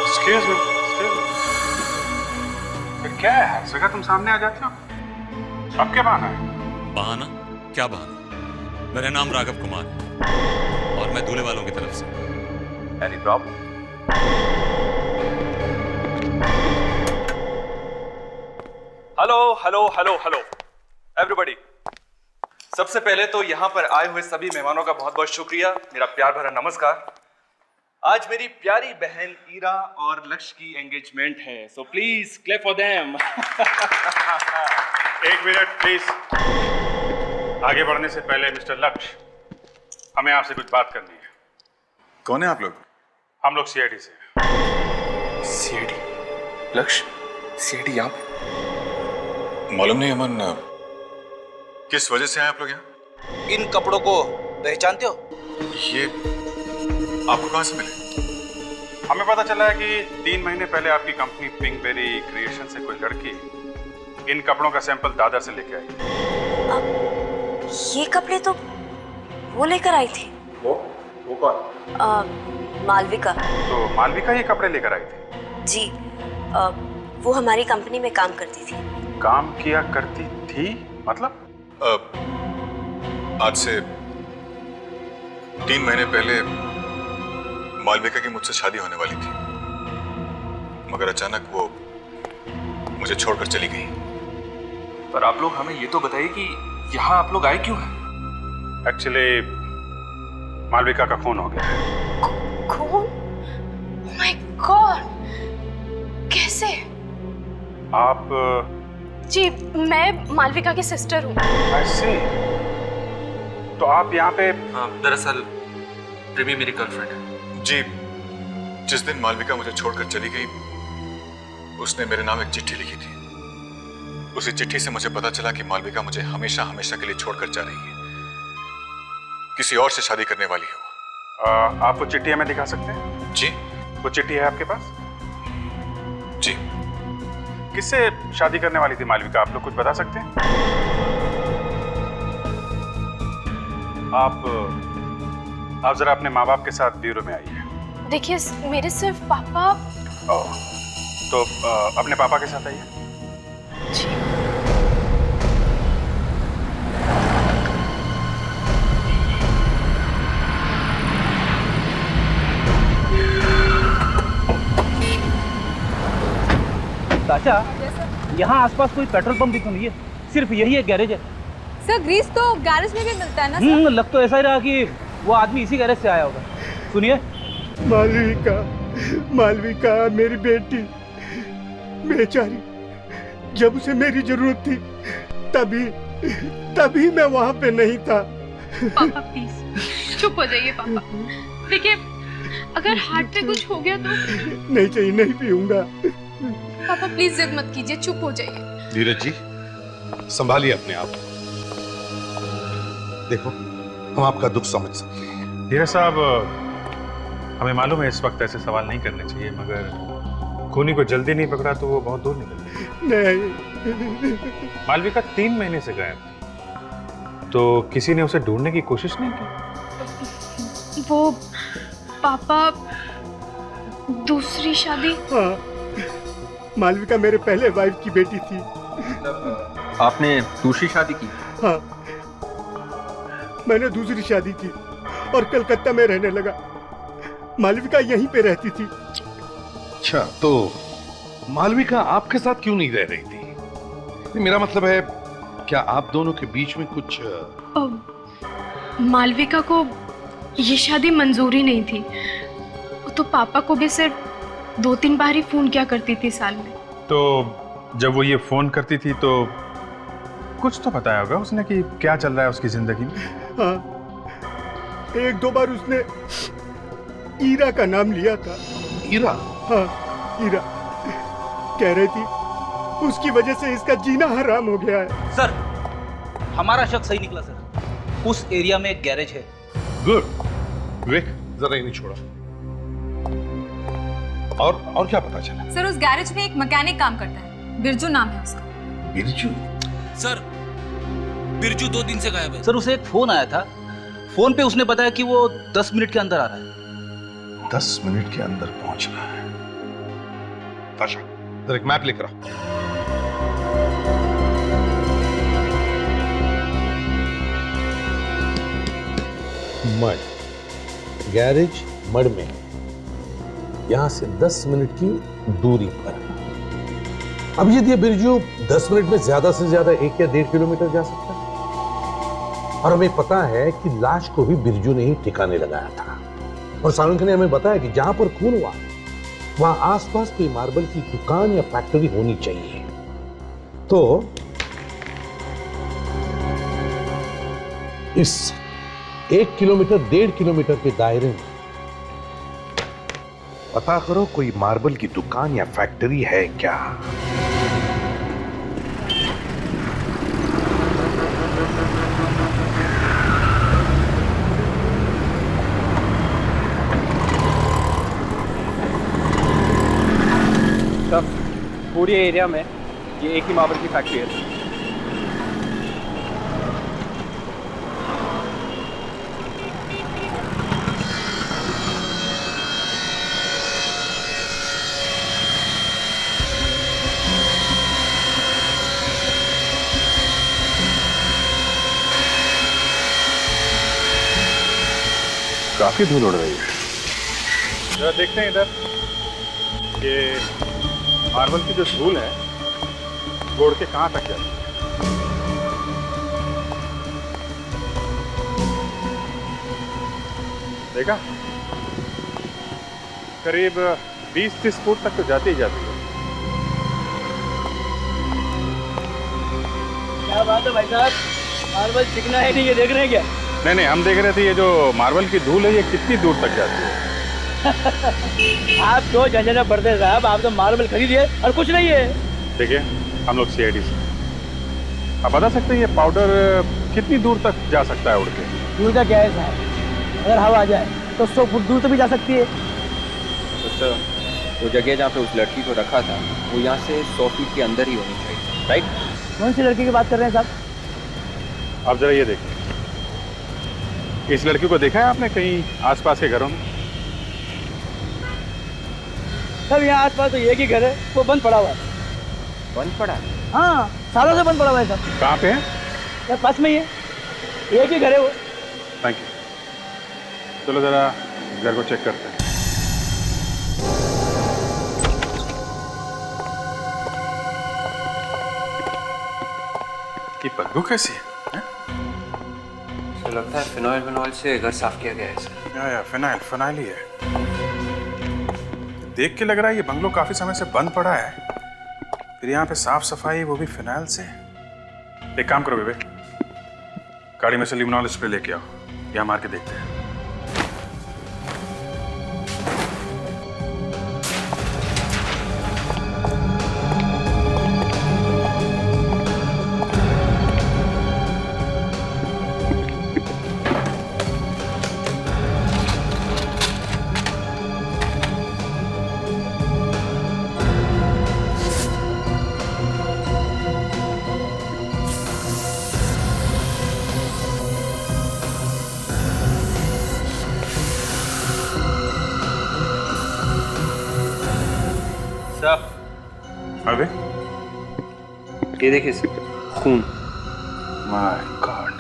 F: Excuse me. फिर क्या है, हर जगह तुम सामने आ जाते हो? अब क्या बहाना है?
P: बहाना? क्या बहाना? मेरा नाम राघव कुमार है और मैं दूल्हे वालों की तरफ से।
J: Any problem?
Q: Hello everybody. सबसे पहले तो यहाँ पर आए हुए सभी मेहमानों का बहुत बहुत शुक्रिया, मेरा प्यार भरा नमस्कार। आज मेरी प्यारी बहन ईरा और लक्ष्य की एंगेजमेंट है, so please clap for them.
F: एक मिनट प्लीज। आगे बढ़ने से पहले मिस्टर लक्ष्य, हमें आपसे कुछ बात करनी है।
N: कौन है आप लोग?
F: हम लोग CID से।
N: CID? लक्ष्य, CID यहाँ पे? मालूम नहीं अमन, किस वजह से आए आप लोग यहाँ?
G: इन कपड़ों को पहचानते हो?
N: ये आपको कहाँ से मिले?
F: हमें पता चला है कि 3 महीने पहले आपकी कंपनी पिंकबेरी क्रिएशन से कोई लड़की इन कपड़ों का सैंपल दादर से लेके आई।
R: ये कपड़े तो वो लेकर आई थी।
F: वो कौन?
R: मालविका।
F: तो मालविका ये कपड़े लेकर आई थी?
R: जी, वो हमारी कंपनी में काम करती थी।
F: काम किया करती थी मतलब?
N: आज से 3 महीने पहले मालविका की मुझसे शादी होने वाली थी, मगर अचानक वो मुझे छोड़कर चली गई।
Q: पर आप लोग हमें ये तो बताइए कि यहाँ आप लोग आए क्यों हैं?
F: एक्चुअली मालविका का खून हो गया है।
R: खून? Oh my God! कैसे?
F: आप?
R: जी, मैं मालविका की सिस्टर हूँ।
F: I see। तो आप यहाँ पे?
Q: दरअसल प्रेमी मेरी गर्लफ्रेंड है।
N: जी, जिस दिन मालविका मुझे छोड़कर चली गई, उसने मेरे नाम एक चिट्ठी लिखी थी। उसी चिट्ठी से मुझे पता चला कि मालविका मुझे हमेशा हमेशा के लिए छोड़कर जा रही है, किसी और से शादी करने वाली है वो।
F: आप वो चिट्ठी हमें दिखा सकते हैं?
N: जी।
F: वो चिट्ठी है आपके पास?
N: जी।
F: किससे शादी करने वाली थी मालविका, आप लोग कुछ बता सकते हैं? आप जरा अपने माँ बाप के साथ ब्यूरो में आइए।
R: देखिए, मेरे सिर्फ पापा।
F: तो अपने पापा के साथ आइए।
R: जी।
B: चाचा, यहाँ आसपास कोई पेट्रोल पंप भी तो नहीं है, सिर्फ यही एक गैरेज है।
H: सर, ग्रीस तो गैरेज में भी मिलता है ना सर?
B: लग तो ऐसा ही रहा कि वो आदमी इसी गैरेज से आया होगा। सुनिए।
S: मालविका मेरी बेटी बेचारी, जब उसे मेरी जरूरत थी तभी मैं वहाँ पे नहीं था।
C: पापा प्लीज चुप हो जाइए पापा। देखिए, अगर हार्ट पे कुछ हो गया तो?
S: नहीं चाहिए, नहीं पीऊंगा।
C: पापा प्लीज जिद मत कीजिए, चुप हो जाइए।
J: धीरज जी, संभालिए अपने आप। देखो, हम आपका दुख समझ सकते हैं।
F: धीरज साहब, हमें मालूम है इस वक्त ऐसे सवाल नहीं करने चाहिए, मगर खूनी को जल्दी नहीं पकड़ा तो वो बहुत दूर निकल गया।
S: नहीं।
F: मालविका 3 महीने से गायब थी, तो किसी ने उसे ढूंढने की कोशिश नहीं की?
H: वो पापा दूसरी शादी?
S: हाँ, मालविका मेरे पहले वाइफ की बेटी थी।
I: आपने दूसरी शादी की?
S: हाँ, मैंने दूसरी शादी की और कलकत्ता में रहने लगा। मालविका यहीं पे रहती थी।
J: अच्छा, तो मालविका आपके साथ क्यों नहीं रह रही थी? मेरा मतलब है, क्या आप दोनों के बीच में कुछ?
H: मालविका को ये शादी मंजूरी नहीं थी। वो तो पापा को भी सिर्फ 2-3 बार ही फोन किया करती थी साल में।
E: तो जब वो ये फोन करती थी तो कुछ तो बताया होगा उसने कि क्या चल रहा है उसकी जिंदगी में?
S: हाँ, 1-2 बार उसने ईरा का नाम लिया था।
J: ईरा?
S: हाँ, ईरा। कह रही थी उसकी वजह से इसका जीना हराम हो गया है।
B: सर, हमारा शक सही निकला सर। उस एरिया में एक गैरेज है।
J: गुड। विवेक, जरा इन्हें छोड़ा। और क्या पता चला?
H: सर, उस गैरेज में एक मैकेनिक काम करता है, बिरजू नाम है उसका।
J: बिरजू?
T: सर, बिरजू 2 दिन से गायब है।
B: सर, उसे एक फोन आया था। फोन पे उसने बताया कि वो 10 मिनट के अंदर आ रहा है।
J: 10 मिनट के अंदर पहुंचना है। ताशा, जरा एक मैप लेकर आओ।
M: मड, गैरेज मड में है। यहां से 10 मिनट की दूरी पर है। अब यदि बिरजू 10 मिनट में ज्यादा से ज्यादा 1 या 1.5 किलोमीटर जा सकता है, और हमें पता है कि लाश को भी बिरजू ने ही ठिकाने लगाया था। और सारंग ने हमें बताया कि जहां पर खून हुआ वहां आसपास कोई मार्बल की दुकान या फैक्ट्री होनी चाहिए। तो इस 1 किलोमीटर 1.5 किलोमीटर के दायरे में
J: पता करो कोई मार्बल की दुकान या फैक्ट्री है क्या।
I: पूरे एरिया में ये एक ही मार्बल की फैक्ट्री है।
E: काफी धूल उड़ रही है। जरा देखते हैं इधर, ये मार्बल की जो धूल है वो उड़ के कहां तक जाती है। देखा, करीब 20-30 फुट तक तो जाती ही जाती है।
B: क्या बात है भाई साहब, मार्बल चिकना है नहीं, ये देख रहे हैं क्या?
E: नहीं, हम देख रहे थे ये जो मार्बल की धूल है ये कितनी दूर तक जाती है।
B: आप तो झंझट बढ़ते साहब, आप तो मार्बल खरीदिए और कुछ नहीं है।
E: देखिए, हम लोग CID से आप बता सकते हैं ये पाउडर कितनी दूर तक जा सकता है उड़ के?
B: दूर का क्या है साहब, अगर हवा आ जाए तो 100 फुट दूर तो भी जा सकती है।
I: तो वो जगह जहाँ पे उस लड़की को रखा था वो यहाँ से 100 फीट के अंदर ही होनी चाहिए, राइट?
B: कौन सी लड़की की बात कर रहे हैं साहब?
E: आप जरा ये देखिए, इस लड़की को देखा है आपने कहीं आसपास के घरों में?
B: सब यहाँ आसपास तो एक ही घर है, वो बंद पड़ा हुआ है।
I: बंद पड़ा है?
B: हाँ, सालों से बंद पड़ा हुआ है सब।
E: कहाँ पे है?
B: यार पास में ही है, एक ही घर है वो।
E: Thank you. चलो जरा घर को चेक करते हैं। ये बदबू कैसी है?
I: तो लगता है फिनॉइल से घर साफ किया गया है सर।
E: या फिनाइल ही है। देख के लग रहा है ये बंगलो काफी समय से बंद पड़ा है, फिर यहाँ पे साफ सफाई वो भी फिनाइल से। एक काम करो विवेक, गाड़ी में से लिमोनॉल स्प्रे लेके आओ, यहाँ मार के देखते हैं।
I: ये देखिए सर, खून।
E: माय गॉड,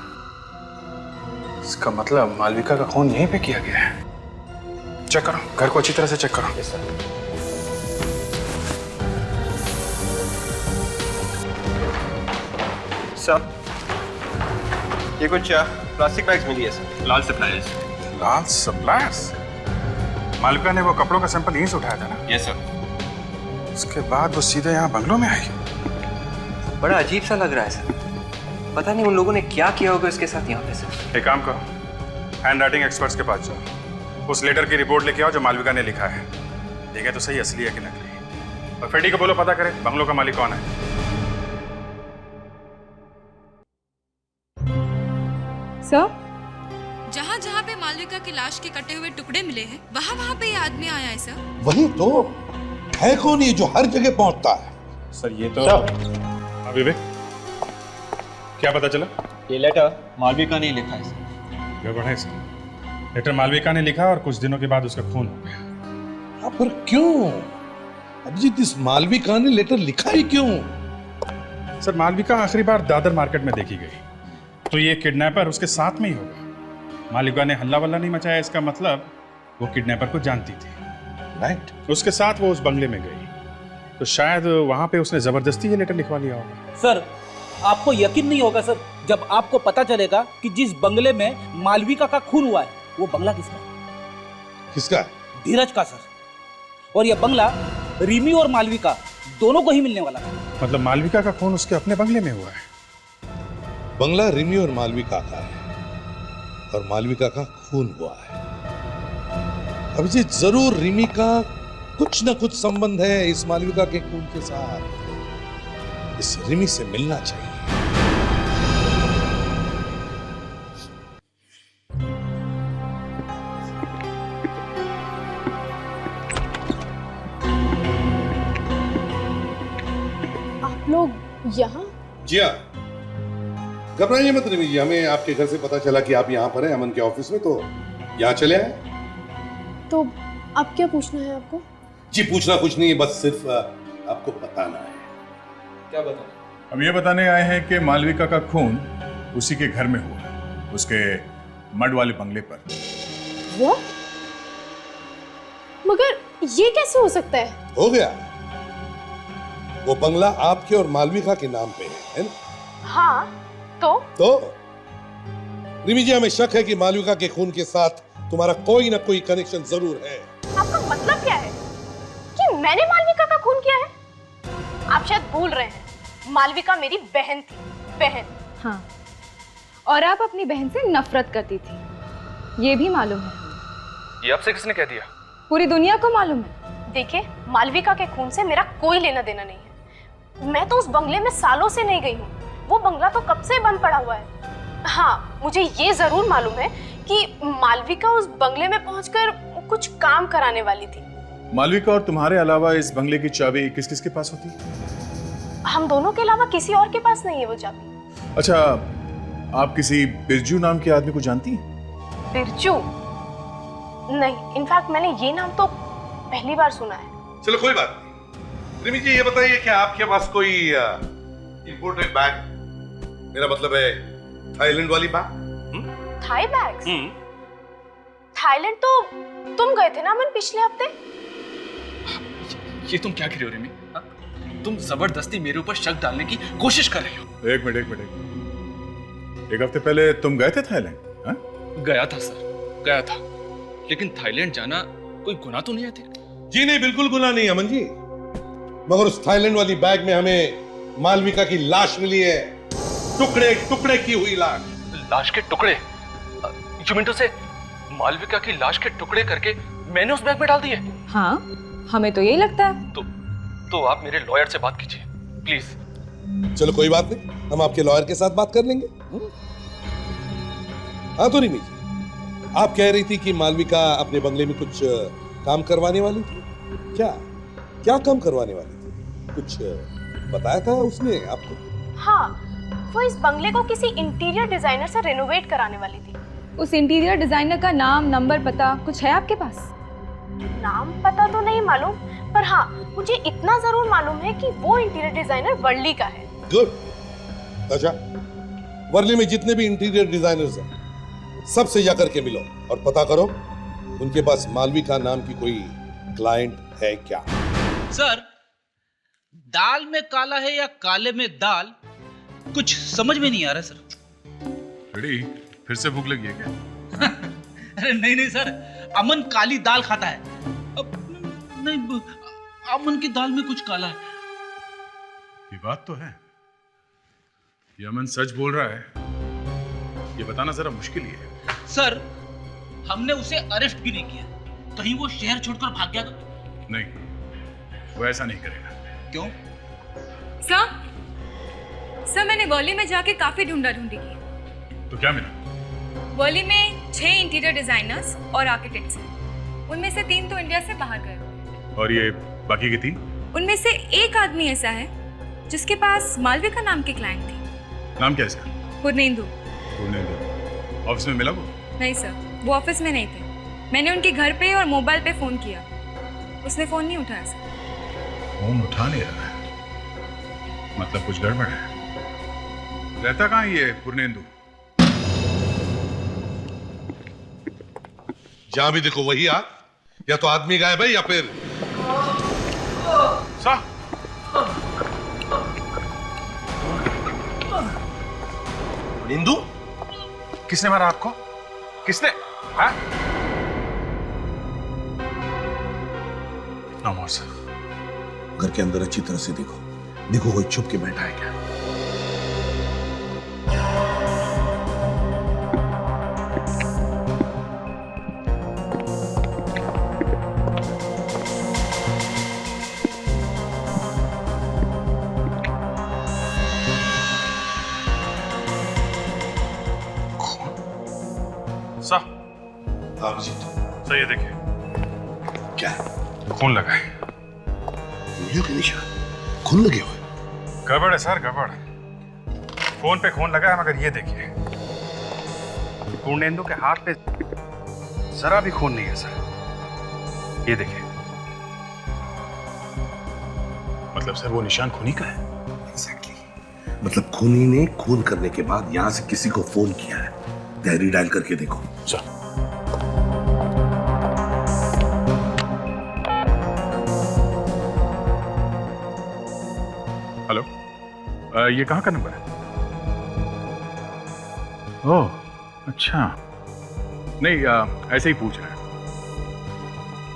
E: इसका मतलब मालविका का खून यहीं पे किया गया है। चेक करो, घर को अच्छी तरह से चेक करो।
I: Yes sir. सर, ये कुछ प्लास्टिक बैग्स मिली है सर, लाल सप्लायर्स।
E: लाल सप्लायर्स? मालविका ने वो कपड़ों का सैंपल यहीं से उठाया था ना?
I: Yes sir.
E: उसके बाद वो सीधे यहाँ बंगलों में आई।
I: बड़ा अजीब सा लग रहा है सर, पता नहीं उन लोगों ने क्या किया होगा इसके साथ यहाँ पे सर।
E: एक काम करो, हैंड राइटिंग एक्सपर्ट्स के पास जाओ, उस लेटर की रिपोर्ट लेके आओ जो मालविका ने लिखा है। देखें तो सही असली है कि नकली। और फेडी को बोलो पता करे बंगलों का मालिक कौन है।
L: सर,
H: जहाँ जहाँ पे मालविका की लाश के कटे हुए टुकड़े मिले हैं, वहाँ पे ये आदमी आया है सर।
M: वही तो है, कौन ये जो हर जगह पहुंचता है?
E: सर ये तो विवेक, क्या पता चला?
I: ये लेटर मालविका ने लिखा है सर।
E: गड़बड़ है सर, लेटर मालविका ने लिखा और कुछ दिनों के बाद उसका खून हो गया।
M: हाँ, पर क्यों अभिजीत, इस मालविका ने लेटर लिखा ही क्यों?
E: सर मालविका आखिरी बार दादर मार्केट में देखी गई, तो ये किडनैपर उसके साथ में ही होगा। मालविका ने हल्ला वल्ला नहीं मचाया, इसका मतलब वो किडनैपर को जानती थी।
M: राइट।
E: उसके साथ वो उस बंगले में गई, तो शायद वहां पे उसने जबरदस्ती ये लेटर लिखवा लिया होगा।
T: सर, आपको यकीन नहीं होगा सर जब आपको पता चलेगा कि जिस बंगले में मालविका का खून हुआ है वो बंगला किसका?
M: किसका?
T: धीरज का सर। और यह बंगला रिमी और मालविका दोनों को ही मिलने वाला था।
E: मतलब मालविका का खून उसके अपने बंगले में हुआ है?
M: बंगला रिमी और मालविका का है और मालविका का खून हुआ है। अभिजीत, जरूर रिमी का कुछ ना कुछ संबंध है इस मालविका के खून के साथ। इस रिमी से मिलना चाहिए।
C: आप लोग यहाँ?
M: जी हाँ, घबराइए मत रिमी जी, हमें आपके घर से पता चला कि आप यहाँ पर हैं अमन के ऑफिस में, तो यहाँ चले आए।
C: तो अब क्या पूछना है आपको?
M: जी पूछना कुछ नहीं है, बस सिर्फ आपको बताना है।
T: क्या बताना?
E: हम ये बताने आए हैं कि मालविका का खून उसी के घर में हुआ, उसके मड वाले बंगले पर।
C: वो? मगर ये कैसे हो सकता है?
M: हो गया, वो बंगला आपके और मालविका के नाम पे है ना?
C: हाँ, तो
M: रिमी जी, हमें शक है कि मालविका के खून के साथ तुम्हारा कोई ना कोई कनेक्शन जरूर है।
C: आपका मतलब क्या है कि मैंने मालविका का खून किया है? आप शायद भूल रहे हैं, मालविका मेरी बहन थी। बहन।
L: हाँ, और आप अपनी बहन से नफरत करती थी, ये भी मालूम है।
Q: ये आपसे किसने कह दिया?
L: पूरी दुनिया को मालूम है।
C: देखिए, मालविका के खून से मेरा कोई लेना देना नहीं है। मैं तो उस बंगले में सालों से नहीं गई हूँ, वो बंगला तो कब से बंद पड़ा हुआ है। हाँ, मुझे ये जरूर मालूम है कि मालविका उस बंगले में पहुंचकर कुछ काम कराने वाली थी।
E: मालविका और तुम्हारे अलावा इस बंगले की चाबी किस किस के पास होती है?
C: हम दोनों के अलावा किसी और के पास नहीं है वो चाबी।
E: अच्छा, आप किसी बिरजू नाम के आदमी को जानती हैं?
C: बिरजू? नहीं, इनफैक्ट मैंने ये नाम तो पहली बार सुना है।
M: चलो कोई बात नहीं। रिमी जी, ये बताइए क्या आपके पास कोई इंपोर्टेड बैग, मेरा मतलब है थाईलैंड वाली बैग?
C: Thai bags? थाईलैंड तो तुम गए थे ना मन पिछले हफ्ते?
Q: ये तुम क्या कर रहे हो रिमी? तुम जबरदस्ती मेरे ऊपर शक डालने की कोशिश कर रही हो।
E: एक मिनट। एक हफ्ते पहले तुम गए थे थाईलैंड?
Q: गया था सर, गया था, लेकिन थाईलैंड जाना कोई गुनाह तो नहीं है?
M: जी नहीं, बिल्कुल गुनाह नहीं अमन जी, मगर उस थाईलैंड वाली बैग में हमें मालविका की लाश मिली है, टुकड़े टुकड़े की हुई लाश।
Q: लाश के टुकड़े? यू मीन टू से मालविका की लाश के टुकड़े करके मैंने उस बैग में डाल दिए?
L: हाँ, हमें तो यही लगता है।
Q: तो आप मेरे लॉयर से बात कीजिए प्लीज।
M: चलो कोई बात नहीं, हम आपके लॉयर के साथ बात कर लेंगे। हाँ तो रिमी जी, आप कह रही थी कि मालविका अपने बंगले में कुछ काम करवाने वाली थी। क्या काम करवाने वाली थी? कुछ बताया था उसने आपको?
C: हाँ, वो इस बंगले को किसी इंटीरियर डिजाइनर से रेनोवेट कराने वाली थी।
L: उस इंटीरियर डिजाइनर का नाम, नंबर, पता कुछ है आपके पास?
C: नाम पता तो नहीं मालूम, पर हाँ, मुझे इतना जरूर मालूम है कि वो इंटीरियर डिजाइनर वर्ली का है।
J: गुड। अच्छा, वर्ली में जितने भी इंटीरियर डिजाइनर्स हैं सबसे जाकर के मिलो और पता करो उनके पास मालविका नाम की कोई क्लाइंट है क्या।
T: सर, दाल में काला है या काले में दाल, कुछ समझ में नहीं आ रहा सर।
F: रेडी, फिर से भूख लगी है क्या?
T: अरे नहीं नहीं सर, अमन काली दाल खाता है। अब नहीं, अमन की दाल में कुछ काला है।
F: ये बात तो है, ये अमन सच बोल रहा है, ये बताना जरा मुश्किल ही है।
T: सर, हमने उसे अरेस्ट भी नहीं किया, कहीं वो शहर छोड़कर भाग गया तो?
F: नहीं, वो ऐसा नहीं करेगा।
T: क्यों?
H: सर मैंने वर्ली में जाके काफी ढूंढी की।
F: तो क्या मिला?
H: वर्ली में 6 इंटीरियर डिजाइनर्स और आर्किटेक्ट्स हैं। उनमें से 3 तो इंडिया से बाहर गए।
F: और ये बाकी के 3?
H: उनमें से एक आदमी ऐसा है जिसके पास मालविका नाम की क्लाइंट थी।
F: नाम क्या है इसका?
H: पूर्णेंदु।
F: पूर्णेंदु। ऑफिस में मिला वो?
H: नहीं सर, वो ऑफिस में नहीं थे। मैंने उनके घर पे और मोबाइल पे फोन किया, उसने फोन नहीं उठाया सर।
F: फोन उठा नहीं रहा है, मतलब कुछ गड़बड़ है। रहता कहाँ ये पूर्णेंदु?
J: जहां भी देखो वही या तो आदमी गायब है या फिर
E: निंदू, किसने मारा आपको? किसने? हाँ?
J: नमोर सर, घर के अंदर अच्छी तरह से देखो कोई छुप के बैठा है क्या।
E: सर ये देखिए,
J: क्या
E: खून लगा है।
J: गोलियों के निशान, खून लगे हुए।
E: गड़बड़ है सर, गड़बड़। फोन पे खून लगा है, मगर ये देखिए पूर्णेंदु के हाथ पे जरा भी खून नहीं है सर। ये देखिए।
F: मतलब सर वो निशान खूनी का है?
J: एग्जैक्टली। मतलब खूनी ने खून करने के बाद यहां से किसी को फोन किया है। डायरी डायल करके देखो।
F: सर हेलो, ये कहाँ का नंबर है? ओह अच्छा, नहीं ऐसे ही पूछ रहे हैं,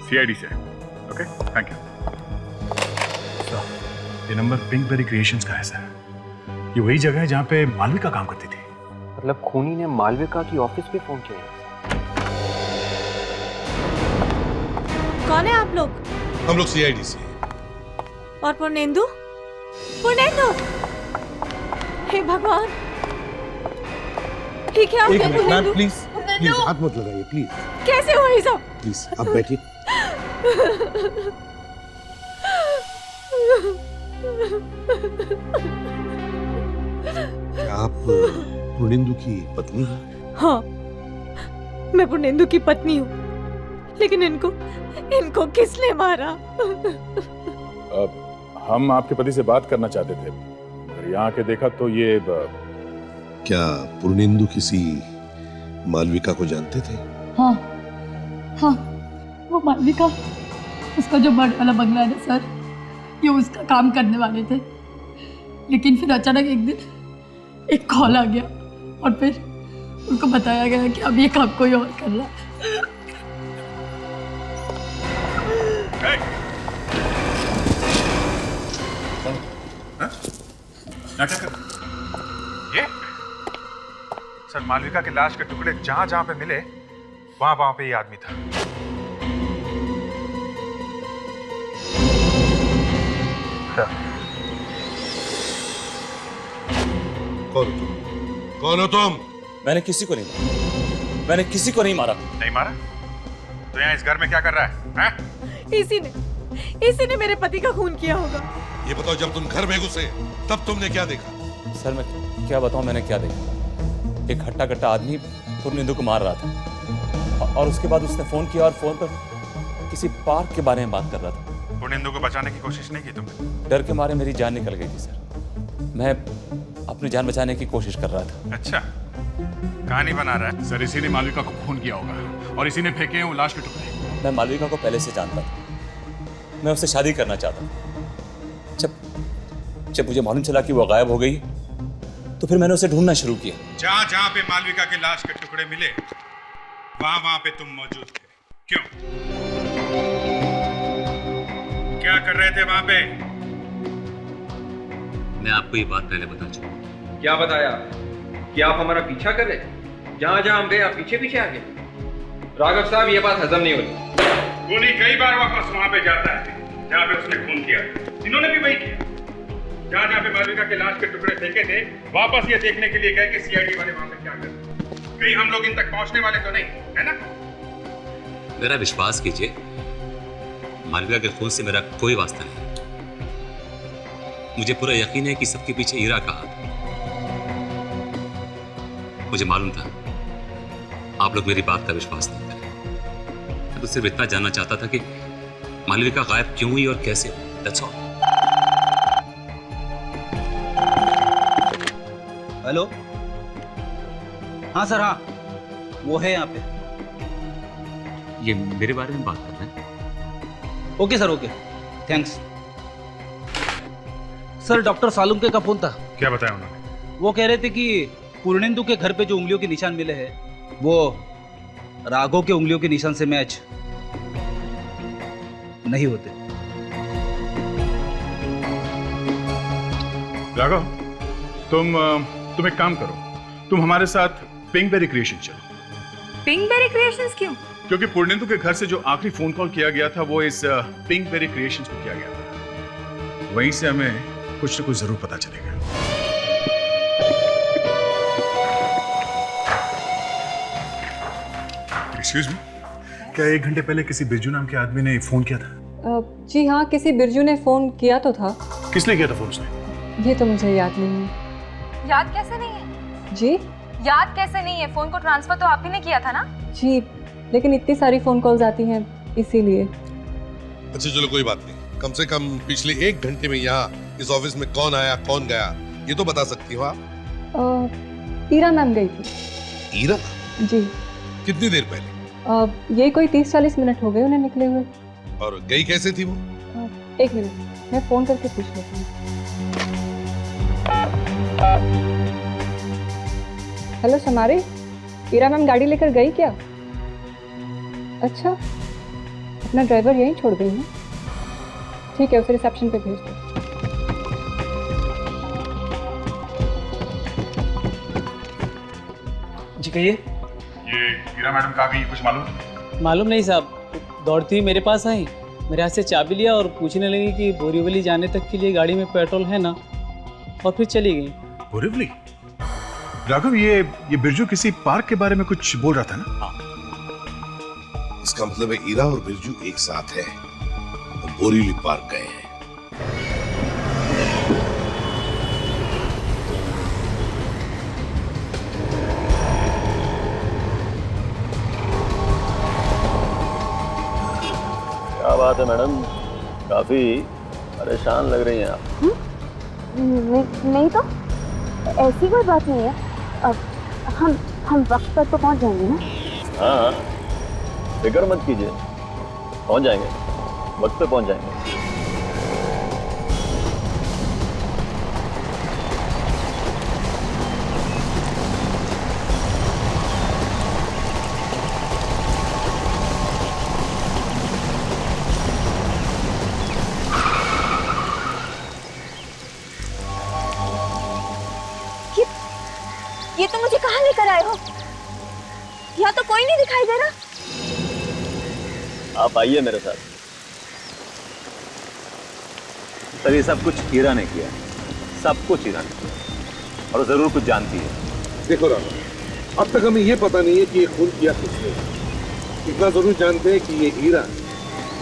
F: सीआईडी से। Okay thank you sir. ये नंबर पिंकबेरी क्रिएशंस का है सर। ये वही जगह है जहाँ पे मालविका काम करती थी।
I: मतलब खूनी ने मालविका की ऑफिस पे फोन किया?
C: कौन है आप लोग?
J: हम लोग सीआईडी से।
C: और पूर्णेंदु? पूर्णेंदु! हे भगवान, ये क्या हो गया पूर्णेंदु?
J: प्लीज हाथ मत लगाइए प्लीज।
C: कैसे हुआ ये सब?
J: प्लीज आप बैठिए। क्या आप पूर्णेंदु की पत्नी हैं?
C: हाँ, मैं पूर्णेंदु की पत्नी हूँ, लेकिन इनको किसने मारा?
F: हम आपके पति से बात करना चाहते थे, पर यहाँ आके देखा तो ये
J: क्या पूर्णेंदु किसी मालविका को जानते थे?
U: हाँ, वो मालविका, उसका जो बड़ा वाला बंगला है ना सर, ये उसका काम करने वाले थे। लेकिन फिर अचानक एक दिन एक कॉल आ गया और फिर उनको बताया गया कि अब ये काम कोई और कर रहा है।
E: ये सर, मालविका के लाश के टुकड़े जहां जहां पे मिले वहां पे ये आदमी था।
J: कौन हो तुम?
P: मैंने किसी को नहीं मारा। मैंने किसी को नहीं मारा।
E: नहीं मारा? तो यहाँ इस घर में क्या कर रहा है?
C: इसी ने मेरे पति का खून किया होगा।
J: ये बताओ, जब तुम घर में घुसे तब तुमने क्या देखा?
P: सर मैं क्या बताऊं मैंने क्या देखा। एक हट्टा कट्टा आदमी पूर्णेंदु को मार रहा था और उसके बाद उसने फोन किया और फोन पर किसी पार्क के बारे में बात कर रहा था।
E: पूर्णेंदु को बचाने की कोशिश नहीं की तुमने?
P: डर के मारे मेरी जान निकल गई थी सर। मैं अपनी जान बचाने की कोशिश कर रहा था।
E: अच्छा, कहानी बना रहा है।
F: सर, इसी ने मालविका को खून किया होगा और इसी ने फेंके हैं वो लाश के टुकड़े।
P: मैं मालविका को पहले से जानता था। मैं उससे शादी करना चाहता था। जब मुझे मालूम चला कि वो गायब हो गई तो फिर मैंने उसे ढूंढना शुरू किया।
E: जहां जहां पे मालविका के लाश के टुकड़े मिले वहां पे तुम मौजूद थे। क्यों? क्या कर रहे थे वहां पे?
P: मैं आपको ये बात पहले बता चुका।
I: क्या बताया? क्या आप हमारा पीछा कर रहे? जहां जहां हम गए आप पीछे पीछे आ गए। राघव साहब, ये बात हजम नहीं होती।
E: खूनी कई बार वापस वहां पे जाता है जहां पे उसने खून किया। इन्होंने भी वही किया। जहां जहां पे मालविका के लाश के टुकड़े फेंके थे वापस ये देखने के लिए गए कि सीआईडी वाले वहां पे क्या कर रहे। कहीं हम लोग इन तक पहुंचने वाले तो नहीं, है ना?
P: मेरा विश्वास कीजिए, मालविका के खून से मेरा कोई वास्ता नहीं। मुझे पूरा यकीन है कि सबके पीछे ईरा का हाथ है। मुझे मालूम था आप लोग मेरी बात का विश्वास नहीं करें। मैं तो सिर्फ इतना जानना चाहता था कि मालविका गायब क्यों हुई और कैसे। That's all.
T: हेलो, हाँ सर, हाँ वो है यहाँ पे।
P: ये मेरे बारे में बात कर रहे हैं?
T: Okay sir, okay, thanks. Sir, doctor Salunke का फोन था।
E: क्या बताया उन्होंने?
T: वो कह रहे थे कि पूर्णेंदु के घर पे जो उंगलियों के निशान मिले हैं वो राघव के उंगलियों के निशान से मैच नहीं होते।
F: राघव, तुम एक काम करो, तुम हमारे साथ पिंकबेरी क्रिएशन चलो।
H: पिंकबेरी क्रिएशंस क्यों?
F: क्योंकि पूर्णेंदु के घर से जो आखिरी फोन कॉल किया गया था वो इस पिंकबेरी क्रिएशंस को किया गया था। वहीं से हमें कुछ न कुछ जरूर पता चलेगा। एक्सक्यूज मी, क्या 1 घंटे पहले किसी बिरजू नाम के आदमी ने फोन किया था?
L: जी हाँ, किसी बिरजू ने फोन किया तो था।
F: किस लिए किया था फोन उसने?
L: ये तो मुझे याद नहीं है।
H: याद कैसे नहीं है?
L: जी?
H: याद कैसे नहीं है? फोन को ट्रांसफर तो आप ही ने किया था ना?
L: जी, लेकिन इतनी सारी फोन कॉल्स आती हैं इसीलिए।
J: अच्छा चलो, कोई बात नहीं। कम से कम पिछले 1 घंटे में यहाँ इस ऑफिस में कौन आया कौन गया ये तो बता सकती हो आप?
L: ईरा मैम गई थी।
J: ईरा?
L: जी।
J: कितनी देर पहले?
L: ये कोई 30-40 मिनट हो गए उन्हें निकले हुए।
J: और गई कैसे थी वो?
L: 1 मिनट, मैं फोन करके पूछ लेती हूँ। हेलो समारी, ईरा मैम गाड़ी लेकर गई क्या? अच्छा, अपना ड्राइवर यहीं छोड़ गई ना? ठीक है, उसे रिसेप्शन पे भेज दो।
D: जी कहिए।
F: ये ईरा मैडम कहाँ गई, कुछ मालूम?
D: मालूम नहीं साहब, दौड़ती हुई मेरे पास आई, मेरे हाथ से चाबी लिया और पूछने लगी कि बोरीवली जाने तक के लिए गाड़ी में पेट्रोल है ना, और फिर चली गई।
F: बोरीवली? राघव, ये बिरजू किसी पार्क के बारे में कुछ बोल रहा था ना?
J: हाँ। इसका मतलब है ईरा और बिरजू एक साथ है, वो बोरीवली पार्क गए हैं।
V: क्या बात है मैडम, काफी परेशान लग रही हैं आप।
R: नहीं तो ऐसी कोई बात नहीं है। अब हम वक्त पर तो पहुंच जाएंगे ना?
V: हाँ, फिक्र मत कीजिए, पहुंच जाएंगे, वक्त पे पहुंच जाएंगे।
R: ये तो मुझे कहाँ लेकर आए हो? यहाँ तो कोई नहीं दिखाई दे रहा।
V: आप आइए मेरे साथ। सर, ये सब कुछ हीरा ने किया, सब कुछ हीरा ने किया, और जरूर कुछ जानती है।
J: देखो राम, अब तक हमें ये पता नहीं है कि ये खून किया किसने। इतना जरूर जानते हैं कि ये हीरा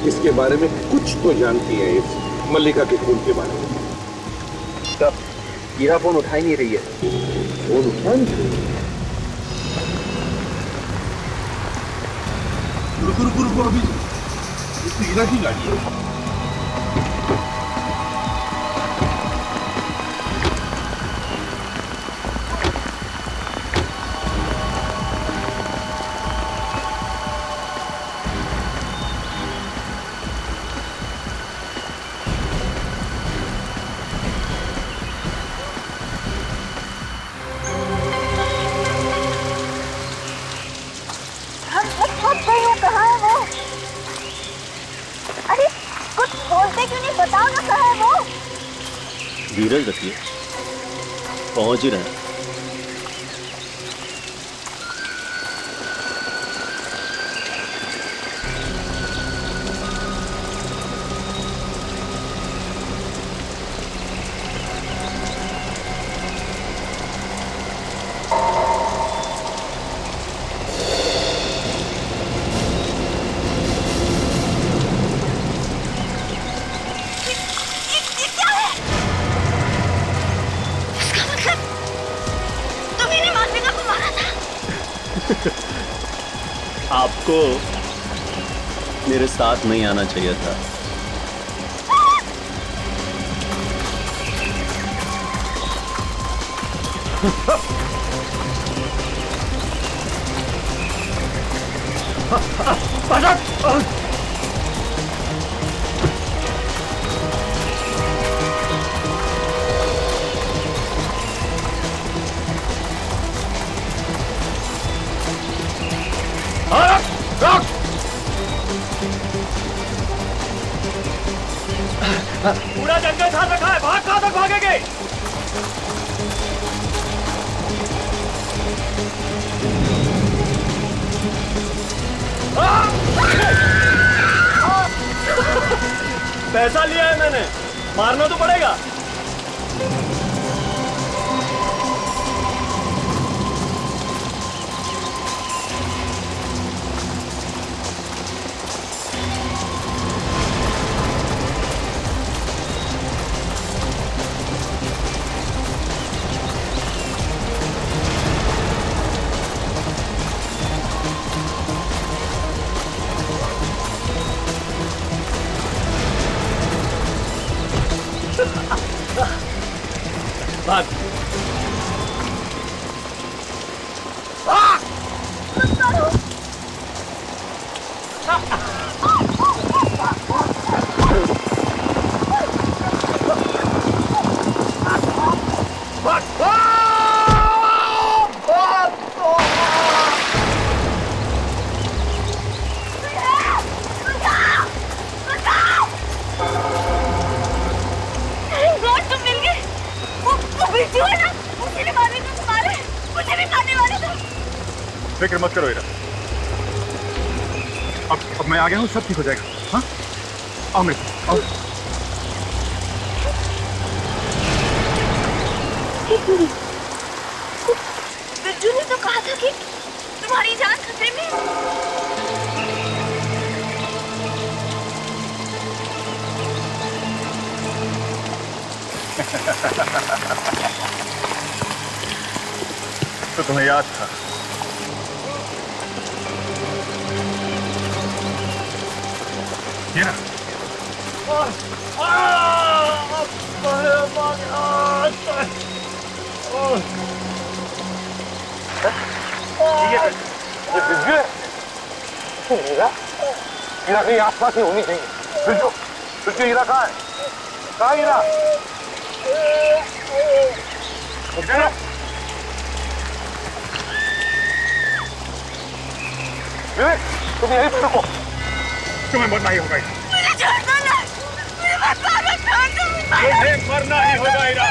J: इसके बारे में कुछ तो जानती है, इस मल्लिका के खून के बारे में।
B: तब हीरा फोन उठा ही नहीं रही है।
J: फोन उठा नहीं रही? रुको रुको रुको, अभी ये तो हीरा की गाड़ी है।
R: ढूंढते क्यों नहीं? बताओ ना कहाँ है वो?
A: धीरज रखिए, पहुंच ही रहे हैं। आपको मेरे साथ नहीं आना चाहिए था।
B: पूरा जंगल साथ रखा है, भाग कहां तक भागेंगे? पैसा लिया है मैंने, मारना तो पड़ेगा। भाग।
E: फिक्र मत करो हीरा, अब मैं आ गया हूँ, सब ठीक हो जाएगा। हाँ, आओ मेरे साथ, आओ।
R: बिरजू ने तो कहा था कि तुम्हारी जान खतरे में है।
E: तो तुम्हें याद था? ये ना?
J: ये बिरजू है? हीरा? हीरा कहीं आसपास ही होनी चाहिए। बिरजू, बिरजू हीरा कहाँ है? कहाँ हीरा? विवेक, तुम यहीं पे रुको। तुम्हें मरना ही होगा हीरा।
R: मुझे छोड़ दो ना, मुझे मत मारो, छोड़ दो मुझे।
J: तुम्हें मरना ही होगा हीरा।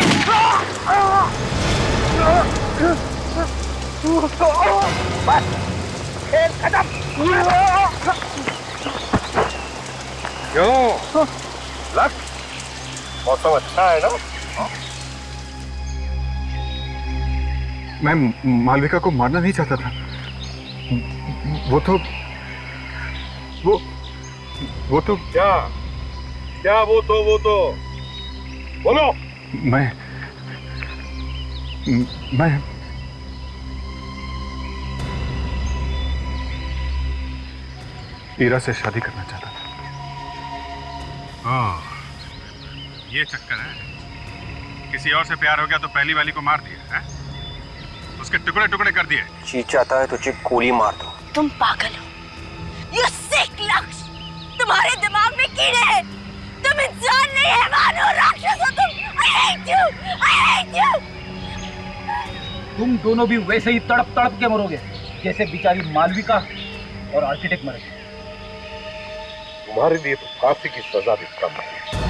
J: बस, खेल खत्म। क्यों? लक्ष्य, मौसम अच्छा है ना?
E: मैं मालविका को मारना नहीं चाहता था। वो तो
J: क्या वो तो बोलो।
E: मैं हीरा से शादी करना चाहता था।
F: हाँ, ये चक्कर है। किसी और से प्यार हो गया तो पहली वाली को मार दिया है? उसके टुकड़े टुकड़े कर दिए।
K: जी चाहता है तो जी गोली मार दो।
R: तुम पागल हो, You sick लक्ष्य, तुम्हारे दिमाग में कीड़े हैं। तुम इंसान नहीं, हैवान हो, राक्षस हो तुम। I hate you, I hate you।
B: तुम दोनों भी वैसे ही तड़प तड़प के मरोगे जैसे बेचारी मालविका और आर्किटेक्ट मरे।
J: तुम्हारे लिए तो फांसी की सजा भी कम है।